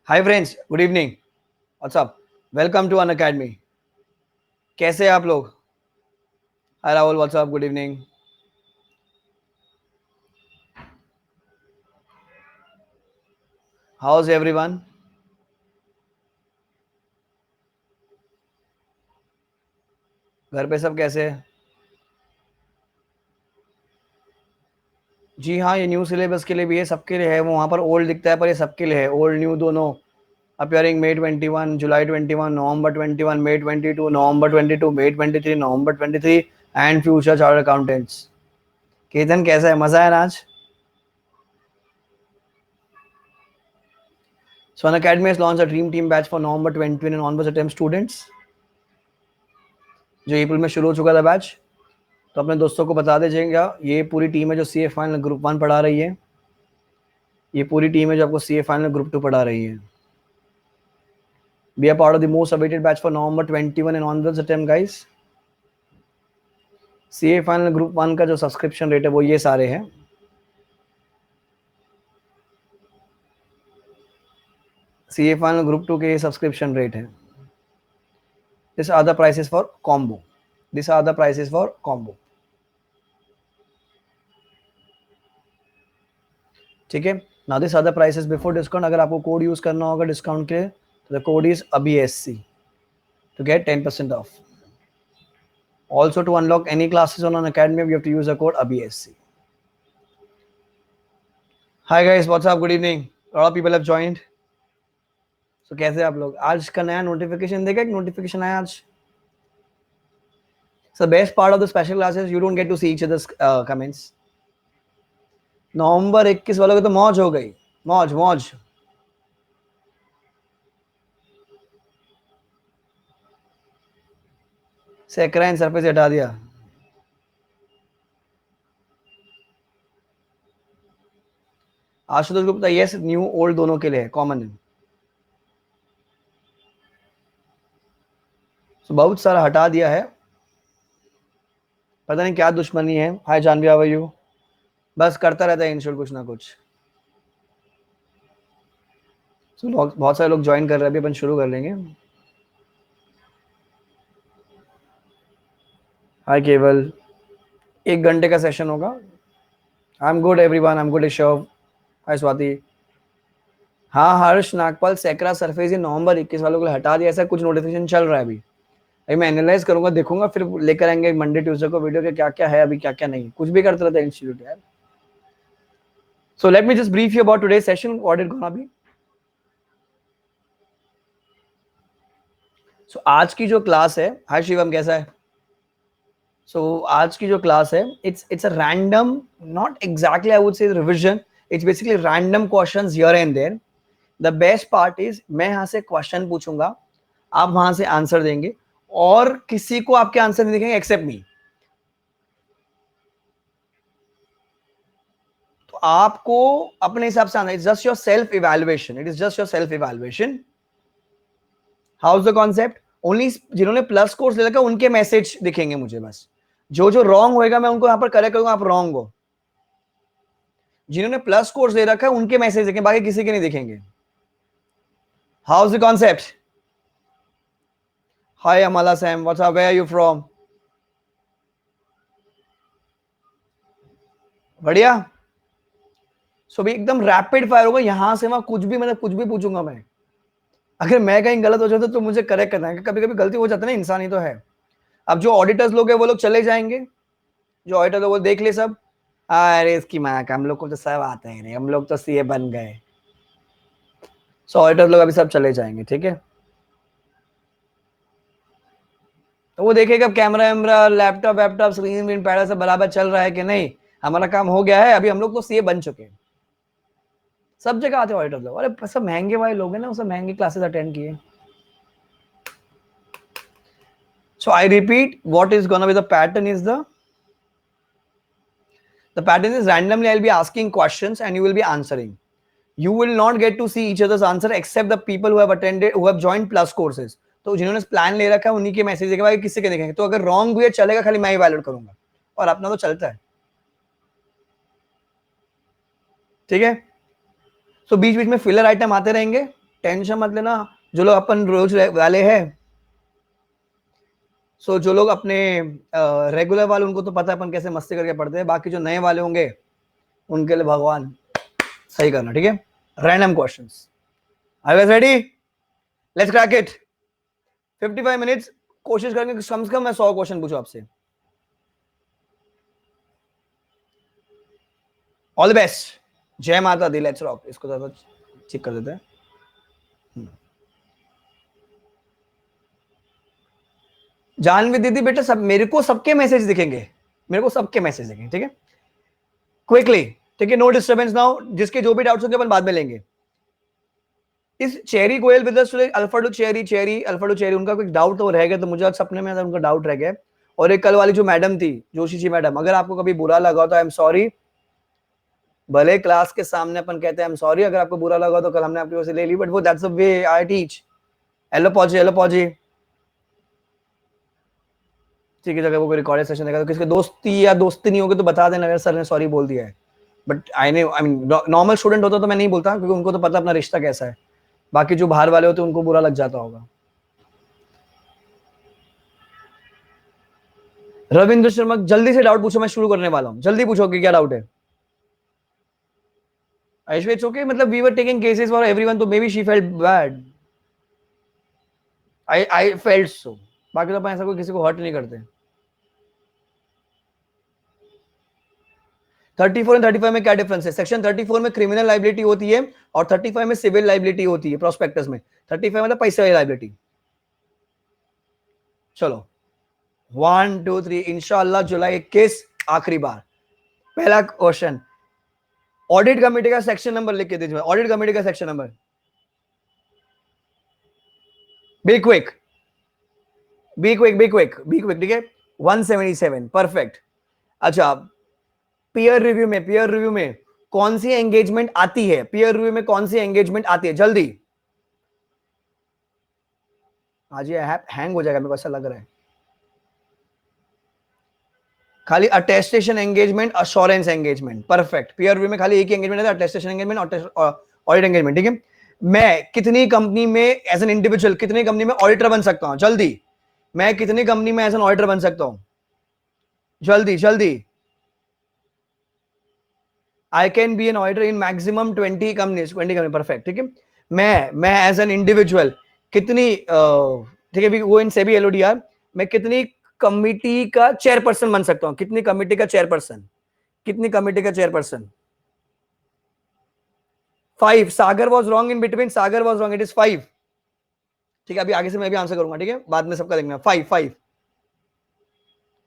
Hi friends, good evening. What's up, welcome to Unacademy. कैसे हैं आप लोग? Hi Rahul, what's up, good evening. How is everyone? घर पे सब कैसे हैं? जी हाँ, ये न्यू सिलेबस के लिए भी है, सबके लिए है। वो वहाँ पर ओल्ड दिखता है पर ये सबके लिए है, ओल्ड न्यू दोनों। Appearing May 21, July 21, November 21, May 22, November 22, May 23, November 23 and future chartered accountants. Ketan कैसा है? मजा है ना आज? So an academy has launched a dream team batch for November 20 and onwards attempt students, जो अप्रैल में शुरू हो चुका था बैच। तो अपने दोस्तों को बता दीजिएगा, ये पूरी टीम है जो सी ए फाइनल ग्रुप 1 पढ़ा रही है। ये पूरी टीम है जो आपको सी ए फाइनल ग्रुप 2 पढ़ा रही है। Be are part of the most awaited batch for November 21 and onwards attempt guys. C A final group 1 का जो सब्सक्रिप्शन रेट है वो ये सारे हैं। सी ए फाइनल ग्रुप 2 के सब्सक्रिप्शन रेट है। This are the prices for combo. This are the prices for combo. ठीक है ना? This are the prices before discount. अगर आपको कोड यूज करना होगा डिस्काउंट के लिए तो the code is ABSC to get 10% off. Also, to unlock any classes on an academy, you have to use the code ABSC. Hi guys, what's up? Good evening. A lot of people have joined. So कैसे आप लोग? आज का नया notification देखा? एक notification आया आज। So the best part of the special classes, you don't get to see each other's comments. नवंबर 21 वालों की तो मौज हो गई। मौज मौज। सेक्राइन सर पे से हटा दिया। Ashutosh Gupta, yes, new old दोनों के लिए है, कॉमन है। So बहुत सारा हटा दिया है, पता नहीं क्या दुश्मनी है। हाय जानवी, हाउ आर यू? बस करता रहता है इंश्योर कुछ ना कुछ। So बहुत सारे लोग ज्वाइन कर रहे हैं, अभी अपन शुरू कर लेंगे। हाय केवल, 1 घंटे का सेशन होगा। I am good everyone, I am good Rishabh. Hi Swati. हाँ हर्ष नागपाल, सेक्रा सरफेस ये November 21 वालों को हटा दिया, ऐसा कुछ नोटिफिकेशन चल रहा है अभी। अभी मैं एनालाइज करूंगा, देखूंगा, फिर लेकर आएंगे मंडे ट्यूसडे को वीडियो के क्या क्या है अभी, क्या क्या नहीं। कुछ भी करते रहता है इंस्टीट्यूट यार। So let me just brief you about today session, what is gonna be. So आज की जो क्लास है, हाय शिवम कैसा है? आज की जो क्लास है, it's a random, not exactly I would say revision, it's basically random questions here and there. The best part is मैं यहाँ से क्वेश्चन पूछूंगा, आप वहां से आंसर देंगे, और किसी को आपके आंसर नहीं दिखेंगे एक्सेप्ट मी। तो आपको अपने हिसाब से आना, it's just your self evaluation, it is just your self evaluation. How is the concept? Only जिन्होंने प्लस कोर्स ले रखा है उनके मैसेज दिखेंगे मुझे, बस जो जो रॉन्ग होएगा मैं उनको यहाँ पर करेक्ट करूंगा, आप रॉन्ग हो। जिन्होंने प्लस कोर्स ले रखा है उनके मैसेज दिखेंगे, बाकी किसी के नहीं दिखेंगे। How is the concept? Hi Amla Sam, what's up, where are you from? बढ़िया। सो भी एकदम रैपिड फायर होगा, यहां से वहां कुछ भी, मतलब कुछ भी पूछूंगा मैं। अगर मैं कहीं गलत हो जाता तो मुझे करेक्ट करना है, कभी कभी गलती हो जाता है ना, इंसान ही तो है। अब जो ऑडिटर्स लोग हैं वो लोग चले जाएंगे, जो ऑडिटर लोग वो देख ले सब, अरे इसकी माँ का, हम लोग को तो सब आता है, हम लोग तो सीए बन गए। सो ऑडिटर लोग अभी सब चले जाएंगे, ठीक है। तो वो देखेगा कैमरा वैमरा, लैपटॉप वैपटॉप, स्क्रीन व्रीन पैडा सब बराबर चल रहा है कि नहीं। हमारा काम हो गया है, अभी हम लोग तो सीए बन चुके हैं। सब जगह आते ऑडिटर लोग, अरे सब महंगे वाले लोग हैं ना, सब महंगी क्लासेस अटेंड किए। So I repeat, what is gonna be the pattern is the pattern is randomly I'll be asking questions and you will be answering. You will not get to see each other's answer except the people who have attended, who have joined plus courses. तो जिन्होंने plan ले रखा है उन्हीं के message देखेगा, बाकी किसी के देखेंगे। तो अगर रॉन्ग हुए चलेगा, खाली मैं ही वैलिड करूंगा, और अपना तो चलता है, ठीक है। सो बीच बीच में फिलर आइटम आते रहेंगे, टेंशन मत लेना, जो लोग अपन रोज वाले हैं, सो जो लोग अपने रेगुलर वाले उनको तो पता है अपन कैसे मस्ती करके पढ़ते हैं, बाकी जो नए वाले होंगे उनके लिए भगवान सही करना, ठीक है। Random questions, are you guys ready? Let's crack it. 55 minutes, कोशिश करेंगे कि कम से कम मैं 100 क्वेश्चन पूछूं आपसे। ऑल द बेस्ट, जय माता दी, लेट्स रॉक। इसको थोड़ा चेक कर देते हैं। जानवी दीदी बेटा, सब मेरे को सबके मैसेज दिखेंगे, मेरे को सबके मैसेज दिखेंगे, ठीक है। क्विकली, ठीक है, नो डिस्टर्बेंस नाउ, जिसके जो भी डाउट्स होंगे अपन बाद में लेंगे। इस cherry Goyal with us today, alpha two cherry, cherry alpha two cherry, उनका कोई डाउट तो रह गया, तो मुझे आज सपने में उनका डाउट रह गया। और एक कल वाली जो मैडम थी, जोशी जी मैडम, अगर आपको कभी बुरा लगा तो आई एम सॉरी। भले क्लास के सामने अपन कहते हैं आई एम सॉरी, अगर आपको बुरा लगा तो कल हमने आपकी वजह से ले ली, बट वो that's the way I teach. Hello Poji, hello Poji. ठीक है, अगर वो कोई रिकॉर्डेड सेशन देगा तो किसके दोस्ती या दोस्ती नहीं होगी तो बता देना, सर ने सॉरी बोल दिया है। But I mean normal student होता तो मैं नहीं बोलता, क्योंकि उनको तो पता अपना रिश्ता कैसा है। बाकी जो बाहर वाले होते हैं उनको बुरा लग जाता होगा। रविंद्र शर्मा, जल्दी से डाउट पूछो, मैं शुरू करने वाला हूं, जल्दी पूछो कि क्या डाउट है। Aishwarya, it's okay, मतलब we were taking cases for everyone, तो maybe she felt bad. I felt so. बाकी तो अपन ऐसा कोई किसी को हर्ट नहीं करते। 34 और 35 में क्या डिफरेंस है? सेक्शन 34 में क्रिमिनल लाइबिलिटी होती है और 35 में सिविल लाइबिलिटी होती है। प्रोस्पेक्टस में 35 मतलब पैसे वाली लाइबिलिटी। चलो 1 2 3, इंशाल्लाह जुलाई 21 आखिरी बार। पहला क्वेश्चन, ऑडिट कमेटी का सेक्शन नंबर लिख के दीजिए। ऑडिट कमेटी का section number, be quick, be quick, be quick, be quick, ठीक है। 177, परफेक्ट। अच्छा, पीयर रिव्यू में, पीयर रिव्यू में कौन सी एंगेजमेंट आती है? पीयर रिव्यू में कौन सी एंगेजमेंट आती है? जल्दी। आज ये ऐप हैंग हो जाएगा, मेरे को ऐसा लग रहा है। खाली attestation engagement, assurance engagement, perfect. Peer review में खाली एक ही एंगेजमेंट है, अटेस्टेशन एंगेजमेंट और ऑडिट एंगेजमेंट, ठीक है। मैं कितनी कंपनी में एज एन इंडिविजुअल, कितनी कंपनी में ऑडिटर बन सकता हूं? जल्दी। मैं कितनी कंपनी में एज एन ऑडिटर बन सकता हूं? जल्दी जल्दी। I can be an auditor in maximum 20 companies, 20 company, perfect, ठीक है। मैं एज एन इंडिविजुअल कितनी, ठीक है, वो इन सेबी एलओडीआर, मैं कितनी कमिटी का चेयरपर्सन बन सकता हूं? कितनी कमिटी का चेयरपर्सन? कितनी कमिटी का chairperson? 5। Sagar was wrong in between, Sagar was wrong, it is 5, ठीक है। अभी आगे से मैं भी आंसर करूंगा, ठीक है, बाद में सबका देखना। 5 5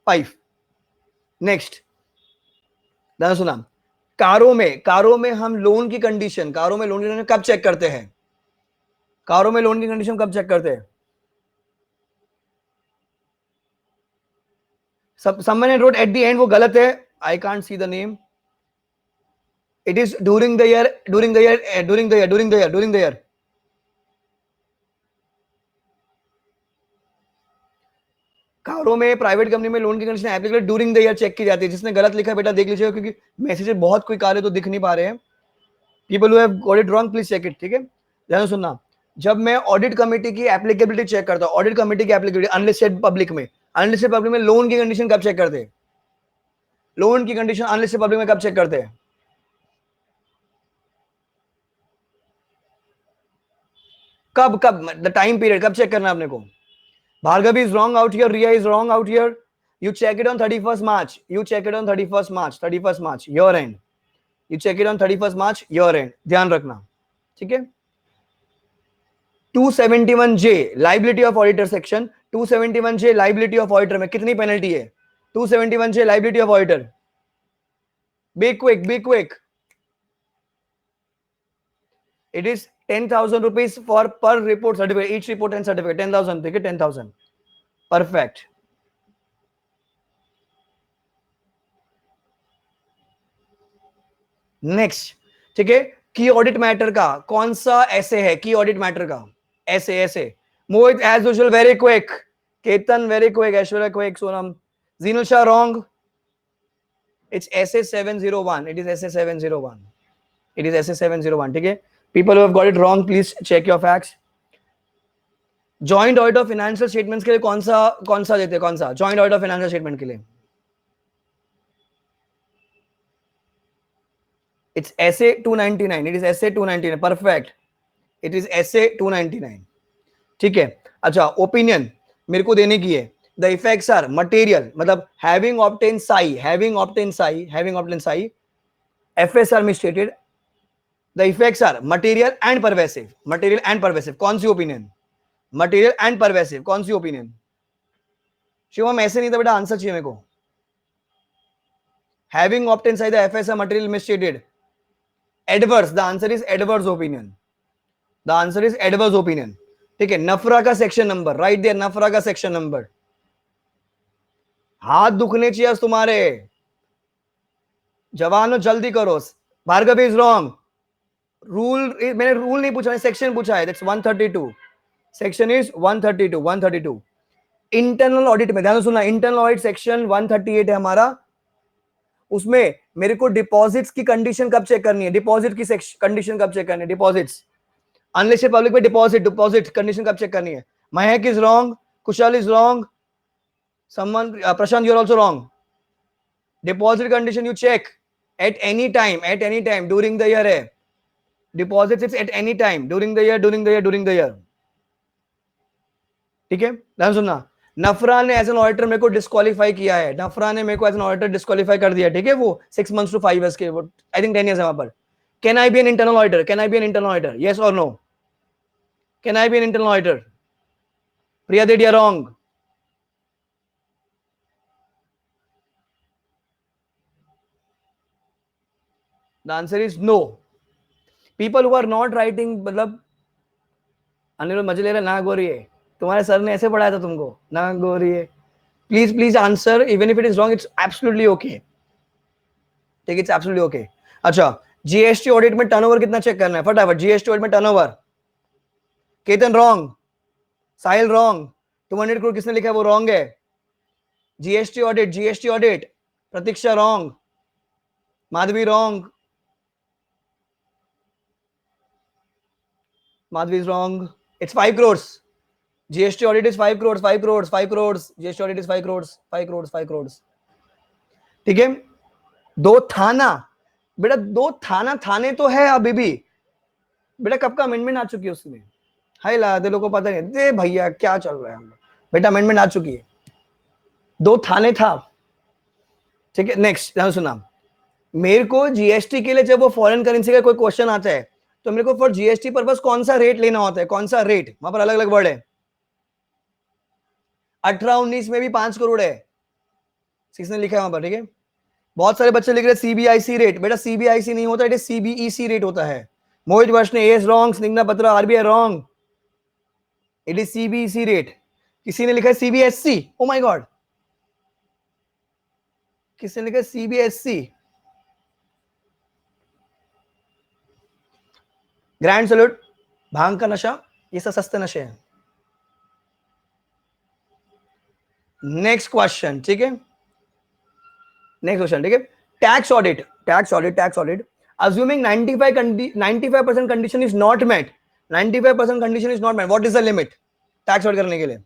5। नेक्स्ट, ध्यान सुना। कारों में हम लोन की कंडीशन, कारों में लोन की कंडीशन कब चेक करते हैं? कारों में लोन की कंडीशन कब चेक करते हैं? someone wrote at the end, वो गलत है। I can't see the name. It is during the year, during the year, during the year, during the year, during the year. कारों में, प्राइवेट कंपनी में loan की condition applicable during the year check की जाती है। जिसने गलत लिखा है बेटा देख लीजिएगा, क्योंकि मैसेजेस बहुत कोई कार है तो दिख नहीं पा रहे हैं। People who have got it wrong please check it, ठीक है। ध्यान सुनना, जब मैं ऑडिट कमेटी की एप्लीकेबिलिटी चेक करता हूं, ऑडिट कमेटी की एप्लीकेबिलिटी अनलिस्टेड पब्लिक में, अनलिस्टेड पब्लिक में लोन की कंडीशन कब चेक करते हैं? लोन की कंडीशन अनलिस्टेड पब्लिक में कब चेक करते हैं? कब कब द टाइम पीरियड कब चेक करना है अपने को? Bhargavi is wrong out here, Riya is wrong out here. You check it on 31st March. You check it on 31st March, 31st March, year end. You check it on 31st March, year end. ध्यान रखना, ठीक है। 271J liability of auditor section, 271J liability of auditor में कितनी penalty है? 271J liability of auditor, be quick, be quick. It is 10,000 rupees for per report certificate, each report and certificate 10,000, ठीक है, 10,000, perfect. Next, ठीक है, की audit matter का कौन सा ऐसे है? की ऑडिट मैटर का ऐसे, ऐसे। Mohit as usual very quick, Ketan very quick, Aishwarya quick, Sonam, Jinal Shah wrong. It's SA 701, it is SA 701, it is SA 701, ठीक है। People who have got it wrong, please check your facts. Joint audit of financial statements के लिए कौन सा देते हैं, कौन सा joint audit of financial statement के लिए? It's SA 299. It is SA 299. Perfect. It is SA 299. ठीक है. अच्छा, ओपिनियन मेरे को देने की है. द इफेक्ट्स आर मटेरियल, मतलब हैविंग ऑब्टेन साई एफएसआर में stated. The effects are material and pervasive. कौन सी ओपिनियन? Material and pervasive. कौन सी ओपिनियन? शिवम ऐसे नहीं था बेटा, आंसर चाहिए मेरे को. Having obtain Sai the FSR material मिसस्टेटेड. Adverse. The answer is adverse opinion. ठीक है. नफरा का सेक्शन नंबर राइट देयर. नफरा का सेक्शन नंबर. हाथ दुखने चाहिए तुम्हारे. जवानों जल्दी करो. Bhargav is wrong. मैंने रूल नहीं पूछा, सेक्शन पूछा है. That's 132. Section is 132. Internal audit में ध्यान से सुनना. इंटरनल ऑडिट सेक्शन 138 है हमारा. उसमें मेरे को डिपॉजिट्स की कंडीशन कब चेक करनी है? डिपॉजिट की कंडीशन कब चेक करनी है? डिपॉजिट्स अनलिस्टेड पब्लिक में डिपॉजिट कंडीशन कब चेक करनी है? Mahak is wrong. Kushal is wrong. Someone Prashant you are also wrong. Deposit condition you check at any time during the year है. Deposit it's at any time during the year. ठीक है. ध्यान सुनना. नफरा ने एज एन ऑडिटर मेरे को डिस्क्वालीफाई किया है. नफरा ने मेरे को एज एन ऑडिटर डिस्क्वालीफाई कर दिया. ठीक है. वो 6 मंथ्स to 5 years के, वो आई थिंक 10 years है वहां पर. Can I be an internal auditor? Yes और no? Can I be an internal auditor? Priya देड, wrong. The answer is no. People who are not writing, मतलब अनिरुद्ध मजे ले रहे ना गोरी है. तुम्हारे सर ने ऐसे पढ़ाया था तुमको ना गोरी है. Please answer. Even if it is wrong, it's absolutely okay. ठीक है, इट्स एब्सोल्युटली ओके. अच्छा, जीएसटी ऑडिट में टर्नओवर कितना चेक करना है? फटाफट. जीएसटी ऑडिट में टर्नओवर. केतन रॉन्ग. साहिल रॉन्ग. 200 करोड़ किसने लिखा है? वो रॉन्ग है. GST audit. Pratiksha wrong. Madhavi wrong. Madhavi is wrong. It's 5 crores. GST audit is 5 crores. GST audit is 5 crores. ठीक है. दो थाना. बेटा दो थाने तो है अभी भी. बेटा कब का अमेंडमेंट आ चुकी है उसमें? हाय ला दे, लोगों को पता नहीं. दे भैया क्या चल रहा है? बेटा अमेंडमेंट आ चुकी है. दो थाने था. ठीक है. नेक्स्ट ध्यान सुना. मेरे को जीएसटी के लिए जब वो फॉरेन करेंसी का कोई क्वेश्चन आता है, तो मेरे को फॉर जीएसटी पर्पस कौन सा रेट लेना होता है? कौन सा रेट? वहां पर अलग अलग वर्ड है. 18-19 में भी 5 करोड़ है. किसने लिखा है वहां पर? ठीक है. बहुत सारे बच्चे लिख रहे सीबीआईसी रेट. बेटा सीबीआईसी नहीं होता, इट इज सीबीईसी रेट होता है. मोहित वर्ष ने S wrong. Snigdha Batra RBI wrong. It is CBEC rate. किसी ने लिखा है सीबीएससी. Oh my God. किसने लिखा है सीबीएससी? Grand salute. भांग का नशा, ये सब सस्ते नशे हैं. Next question. ठीक है. Next question. ठीक है. Tax audit. Assuming 95% condition is not met. 95% condition is not met. What is the limit? Tax audit करने के लिए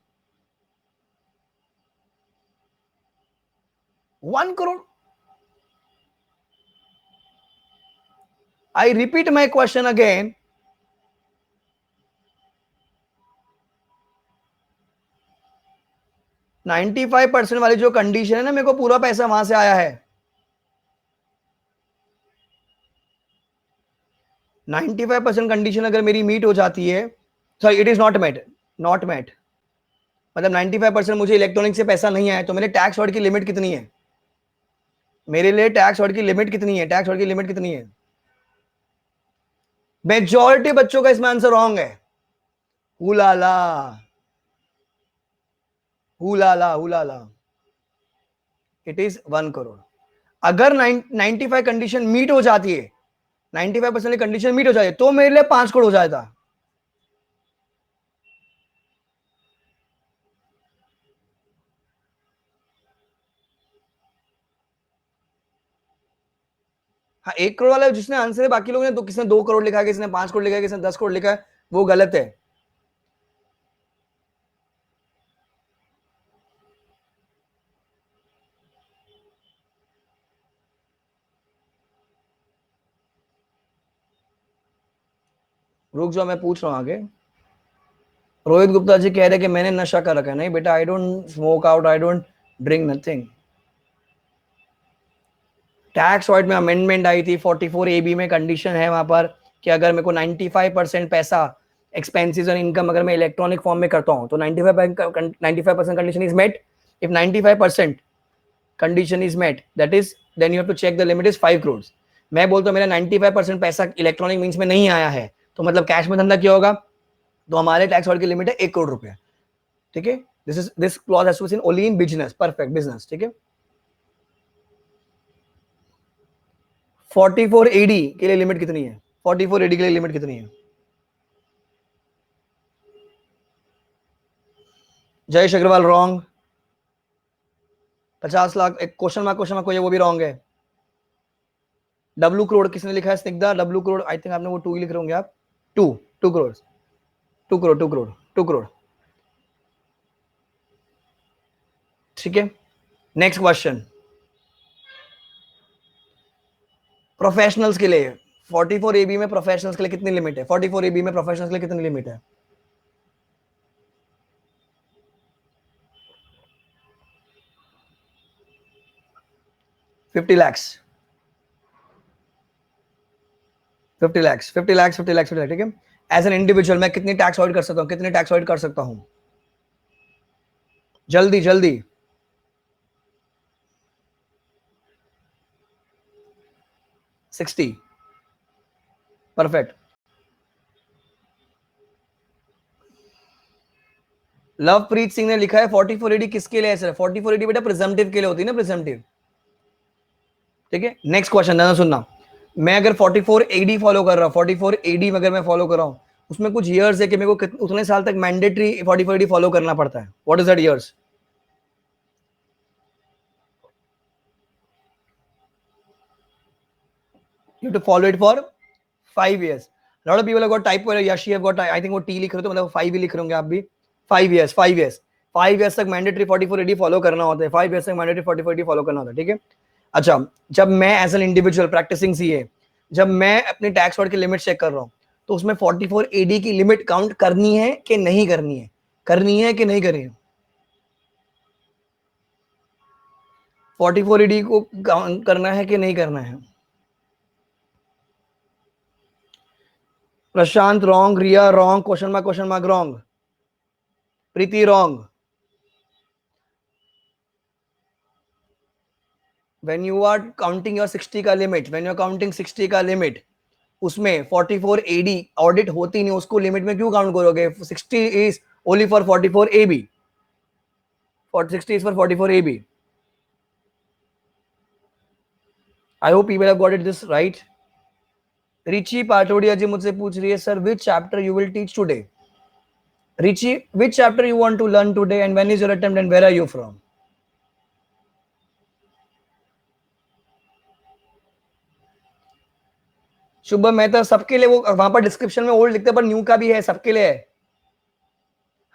1 crore. I repeat my question again. %95 वाली जो कंडीशन है ना, मेरे को पूरा पैसा वहां से आया है. 95% कंडीशन अगर मेरी मीट हो जाती है, sorry it is not met, मतलब 95% मुझे इलेक्ट्रॉनिक से पैसा नहीं आया, तो मेरे टैक्स ऑडिट की लिमिट कितनी है? मेरे लिए टैक्स ऑडिट की लिमिट कितनी है? टैक्स ऑडिट की लिमिट कितनी है? मेजॉरिटी बच्चों का इसमें आंसर रॉन्ग है. हुलाला हुलाला हुलाला. It is 1 crore. अगर 95 कंडीशन मीट हो जाती है, 95% कंडीशन मीट हो जाए, तो मेरे लिए 5 करोड़ हो जाएगा. हाँ 1 करोड़ वाला जिसने आंसर है, बाकी लोगों ने तो किसने 2 करोड़ लिखा है, किसने 5 करोड़ लिखा है, किसने 10 करोड़ लिखा है, वो गलत है। रुक जाओ मैं पूछ रहा हूँ आगे। रोहित गुप्ता जी कह रहे कि मैंने नशा कर रखा है। नहीं बेटा, I don't smoke out, I don't drink nothing. Tax audit में अमेंडमेंट आई थी 44 AB में, कंडीशन है वहां पर कि अगर मेरे को 95% पैसा एक्सपेंसेस और इनकम अगर मैं इलेक्ट्रॉनिक फॉर्म में करता हूँ तो 95% condition is met. If 95% condition is met, that is then you have to check the limit is 5 crore. मैं बोलता हूँ मेरा 95% पैसा इलेक्ट्रॉनिक मीन्स में नहीं आया है, तो मतलब कैश में धंधा क्या होगा, तो हमारे टैक्स ऑडिट की लिमिट है 1 करोड़ रुपए। ठीक है, this clause has to be seen only in business, perfect business. ठीक है, 44 AD के लिए लिमिट कितनी है? 44 AD के लिए लिमिट कितनी है? जयेश अग्रवाल रॉन्ग। 50 लाख, एक क्वेश्चन मार्क कोई है, वो भी रॉन्ग है। W करोड़ किसने लिखा है? Snigdha. W crore, I think आपने वो 2 ही लिख रहे होंगे आप। 2 करोड़, 2 करोड़, 2 करोड़, 2 करोड़। ठीक है, नेक्स्ट क्वेश्चन। प्रोफेशनल्स के लिए 44 AB में प्रोफेशनल्स के लिए कितनी लिमिट है? 44 AB में प्रोफेशनल्स के लिए कितनी लिमिट है? 50 लाख, 50 लाख, 50 लाख, 50 लाख, 50 लाख। ठीक है, एज एन इंडिविजुअल मैं कितनी टैक्स अवॉइड कर सकता हूँ? कितनी टैक्स अवॉइड कर सकता हूँ? जल्दी जल्दी। 60, परफेक्ट। लवप्रीत सिंह ने लिखा है 44 AD किसके लिए है सर? 44 AD बेटा प्रिजम्पटिव के लिए होती है ना, प्रिजम्पटिव। ठीक है, नेक्स्ट क्वेश्चन ध्यान सुनना। मैं अगर 44 AD फॉलो कर रहा हूँ, 44 AD में अगर मैं फॉलो कर रहा हूँ, उसमें कुछ ईयर्स है कि मेरे को उतने साल तक मैंडेटरी 44 AD फॉलो करना पड़ता है। What is that years? You to follow it for 5 years। Lot of people have got type Yashi have got, I think वो टी लिख रहे हो तो मतलब 5 ही लिख रहे होंगे आप भी। 5 years, 5 years, 5 years तक मैंडेटरी 44 AD फॉलो करना होता है। 5 years तक मैंडेटरी 44 AD फॉलो करना होता है। ठीक है, अच्छा, जब मैं as an individual practising CA, जब मैं अपनी टैक्स वर्ड की लिमिट चेक कर रहा हूँ, तो उसमें 44 AD की लिमिट काउंट करनी है कि नहीं करनी है? करनी है कि नहीं करनी है? 44 AD को काउंट करना है कि नहीं करना है? Prashant wrong, Riya wrong, question mark wrong, Preeti wrong. When you are counting your 60 का limit, when you are counting 60 का लिमिट, उसमें 44 AD ऑडिट होती नहीं, उसको लिमिट में क्यों काउंट करोगे? 60 is only for 44 AB, 60 is for 44 AB। I hope people have got it this right. Richie Patodia ji मुझसे पूछ रही है sir which chapter you will teach today? Richie, which chapter you want to learn today and when is your attempt and where are you from? Shubh Mehta सबके लिए, वो वहां पर description में ओल्ड लिखते हैं पर न्यू का भी है, सबके लिए है।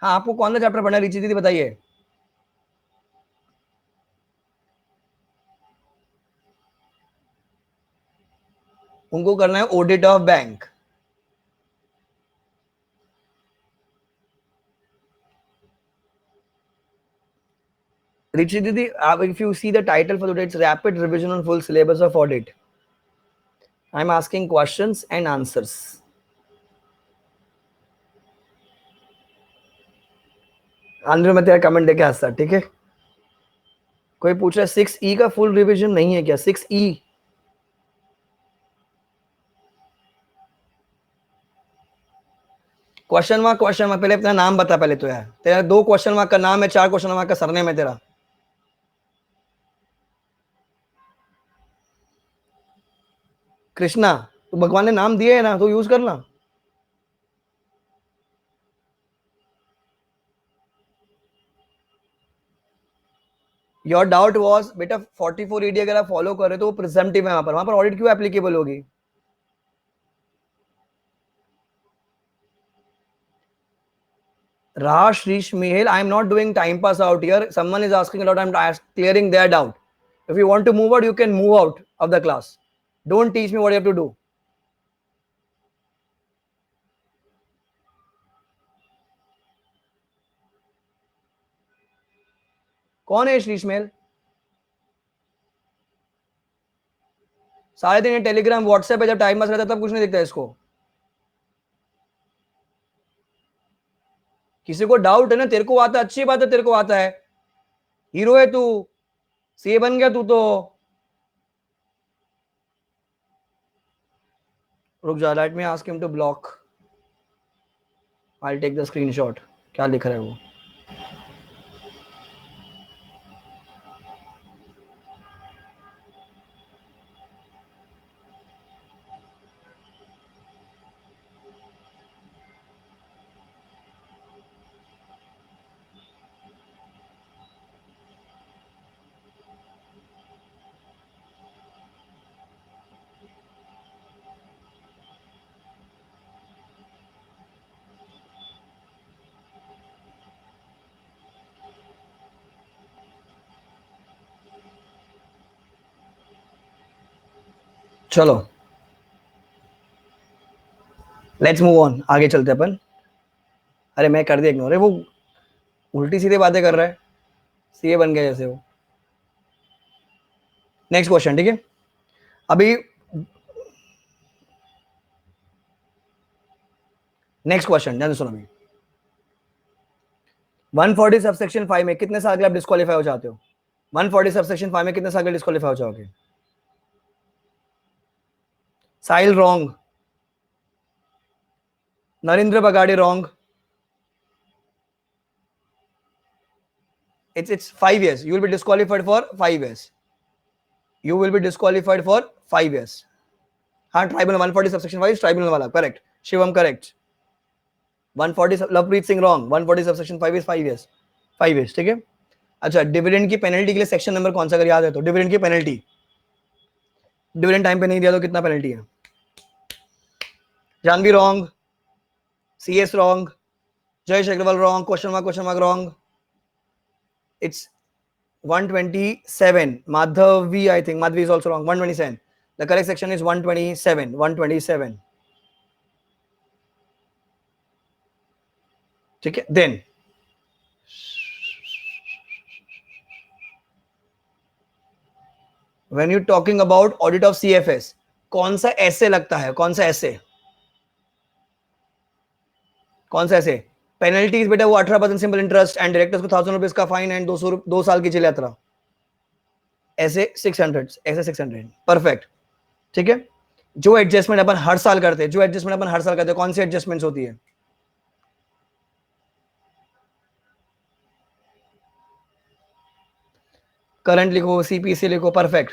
हाँ, आपको कौन सा चैप्टर पढ़ना है रिची दीदी बताइए? उनको करना है ऑडिट ऑफ बैंक। रिची दीदी, आप if you see the title for today, it's rapid revision on full syllabus of audit. I am asking questions and answers. Andhra में तेरा कमेंट देके हंसता, ठीक है। कोई पूछ रहा है 6E का फुल रिवीजन नहीं है क्या? 6E, क्वेश्चन मार्क पहले अपना नाम बता पहले तो यार। तेरा 2 क्वेश्चन मार्क का नाम है, 4 क्वेश्चन मार्क का सरनेम है तेरा। कृष्णा, तो भगवान ने नाम दिए है ना, तो यूज करना। योर डाउट वॉज बेटा 44 ED अगर आप फॉलो कर रहे हो तो वो प्रिजम्पटिव है, वहां पर ऑडिट क्यों एप्लीकेबल होगी? Rash, Rish, Mihal, I am not doing time pass out here. Someone is asking about, I'm clearing their doubt. If you want to move out, you can move out of the class. Don't teach me what you have to do. कौन है Shrish mail? सारे दिन Telegram WhatsApp पे जब time pass रहता तब कुछ नहीं दिखता इसको। किसी को डाउट है ना, तेरे को आता है, अच्छी बात है, तेरे को आता है, हीरो है तू, सीए बन गया तू तो। रुक जा, let me ask him to block. I take the screenshot. क्या लिख रहा है वो? चलो लेट्स मूव ऑन, आगे चलते अपन। अरे मैं कर दिया इग्नोर, अरे वो उल्टी सीधे बातें कर रहा है, सीए बन गया जैसे वो। नेक्स्ट क्वेश्चन, ठीक है? अभी नेक्स्ट क्वेश्चन ध्यान से सुनो। अभी 140 सबसेक्शन 5 में कितने साल के आप डिस्क्वालीफाई हो जाते हो? 140 सबसेक्शन 5 में कितने साल के डिस्क्वालीफाई हो जाओगे? Sahil wrong, Narendra Bagadi wrong. It's 5 years. You will be disqualified for 5 years. You will be disqualified for 5 years. हाँ, ट्राइबल 140 सबसेक्शन 5 ट्राइबल वाला correct. Shivam correct. 140 Lovepreet Singh wrong. 140 subsection 5 is 5 years। 5 years, ठीक है? अच्छा, डिविडेंड की पेनल्टी के लिए सेक्शन नंबर कौन सा अगर याद है तो? डिविडेंड की पेनल्टी, डिविडेंड टाइम पे नहीं दिया तो कितना पेनल्टी है? Janvi wrong, CS wrong, Jayesh Agarwal wrong, question mark wrong. It's 127. Madhavi, I think Madhavi is also wrong. 127. The correct section is 127. 127. ठीक है? Then when you talking about audit of CFS, कौन सा ऐसे लगता है? कौन सा ऐसे? कौन सा ऐसे? पेनल्टीज बेटा वो 18% सिंपल इंटरेस्ट एंड डायरेक्टर्स को 1000 रुपीज का फाइन एंड 2 साल की जेल यात्रा। ऐसे 600, ऐसे 600। परफेक्ट, ठीक है? जो एडजस्टमेंट अपन हर साल करते हैं, जो एडजस्टमेंट अपन हर साल करते हैं, कौन सी एडजस्टमेंट्स होती है? करंट लिखो, सीपीसी लिखो, perfect.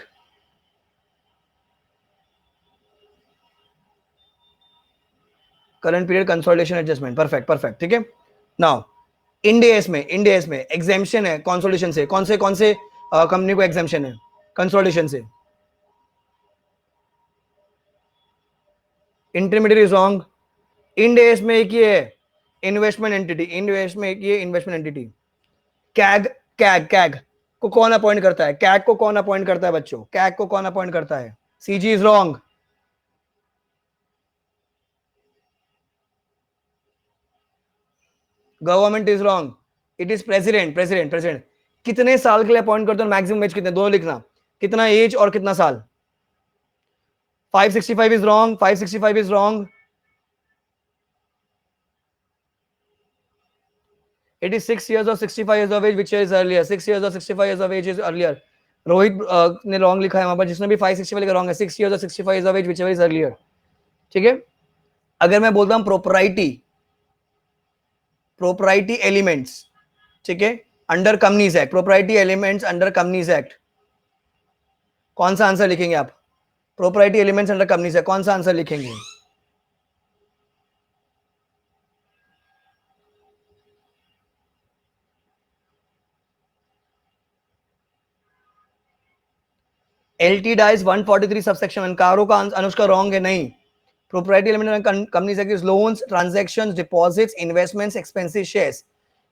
Current period consolidation adjustment, perfect perfect, ठीक है? नाउ इंडेस में एग्जेम्पशन है कंसोलिडेशन से, कौन से कंपनी को एग्जेम्पशन है कंसोलिडेशन से? Intermediate is wrong. इंडेस में एक ये है इन्वेस्टमेंट एंटिटी, इंडेस में एक ये इन्वेस्टमेंट एंटिटी। कैग, कैग को कौन अपॉइंट करता है? कैग को कौन अपॉइंट करता है बच्चों? कैग को कौन अपॉइंट करता है? CG is wrong. Government is wrong. It is president. कितने साल के लिए अपॉइंट करते हो? मैक्सिमम एज कितने, दोनों लिखना, कितना एज और कितना साल। 565 is wrong, 565 is wrong. It is 6 years or 65 years of age, which is earlier. 6 years or 65 years of age is earlier. Rohit ने रॉन्ग लिखा है वहां पर, जिसने भी 565 लिखा रॉन्ग है। 6 years or 65 years of age, which is earlier, ठीक है? अगर मैं बोलता हूं प्रोपराइटी एलिमेंट्स, ठीक है, under companies act, propriety elements under companies act, कौन सा आंसर लिखेंगे आप? Propriety elements under companies act, कौन सा आंसर लिखेंगे? LT डाइज 143 सबसेक्शन 1 कारो का अनुष्का रॉन्ग है नहीं. Proprietary limited company securities loans transactions deposits investments expenses shares.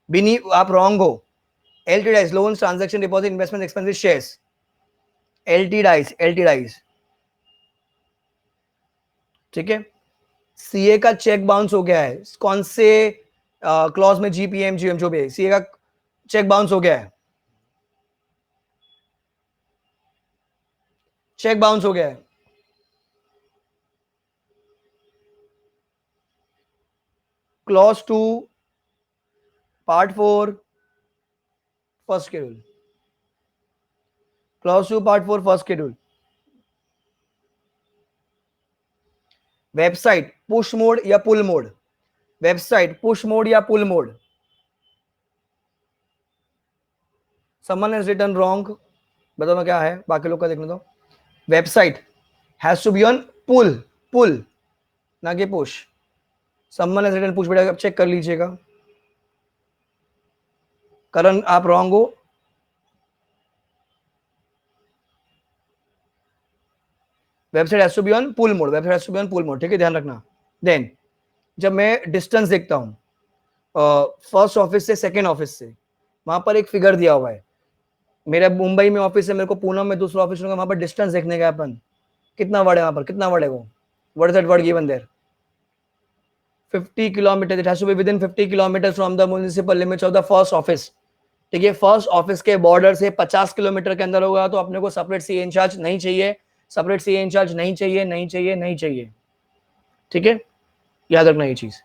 बिनी आप रॉन्ग हो. LT dies loans transaction deposit investments expenses shares. LT dies ठीक है. सीए का चेक बाउंस हो गया है. कौन से क्लॉज में? जीपीएम जीएम जो भी है. सीए का चेक बाउंस हो गया है. चेक बाउंस हो गया है. Clause 2 part 4 first schedule. Clause 2 part 4 first schedule. Website push mode या pull mode? Website push mode या pull mode? Someone has written wrong. बताओ ना क्या है, बाकी लोग का देखने दो. Website has to be on pull ना कि push. Someone has written push. बेटा चेक कर लीजिएगा. करण आप रॉन्ग हो. Website has to be on pull mode. Website has to be on pull mode. ठीक है, ध्यान रखना. देन जब मैं डिस्टेंस देखता हूं फर्स्ट ऑफिस से सेकंड ऑफिस से, वहां पर एक फिगर दिया हुआ है. मेरा मुंबई में ऑफिस है, मेरे को पूना में दूसरा ऑफिस होगा. वहां पर डिस्टेंस देखने का अपन कितना वर्ड है, वहां पर कितना वर्ड है वो. What is that word given there? 50 kilometre. It has to be within 50 kilometre from the municipal limits of the first office. ठीक है, फर्स्ट ऑफिस के बॉर्डर से 50 किलोमीटर के अंदर होगा तो अपने को सेपरेट सीए इंचार्ज नहीं चाहिए. सेपरेट सीए इंचार्ज नहीं चाहिए, नहीं चाहिए, नहीं चाहिए. ठीक है, याद रखना ये चीज.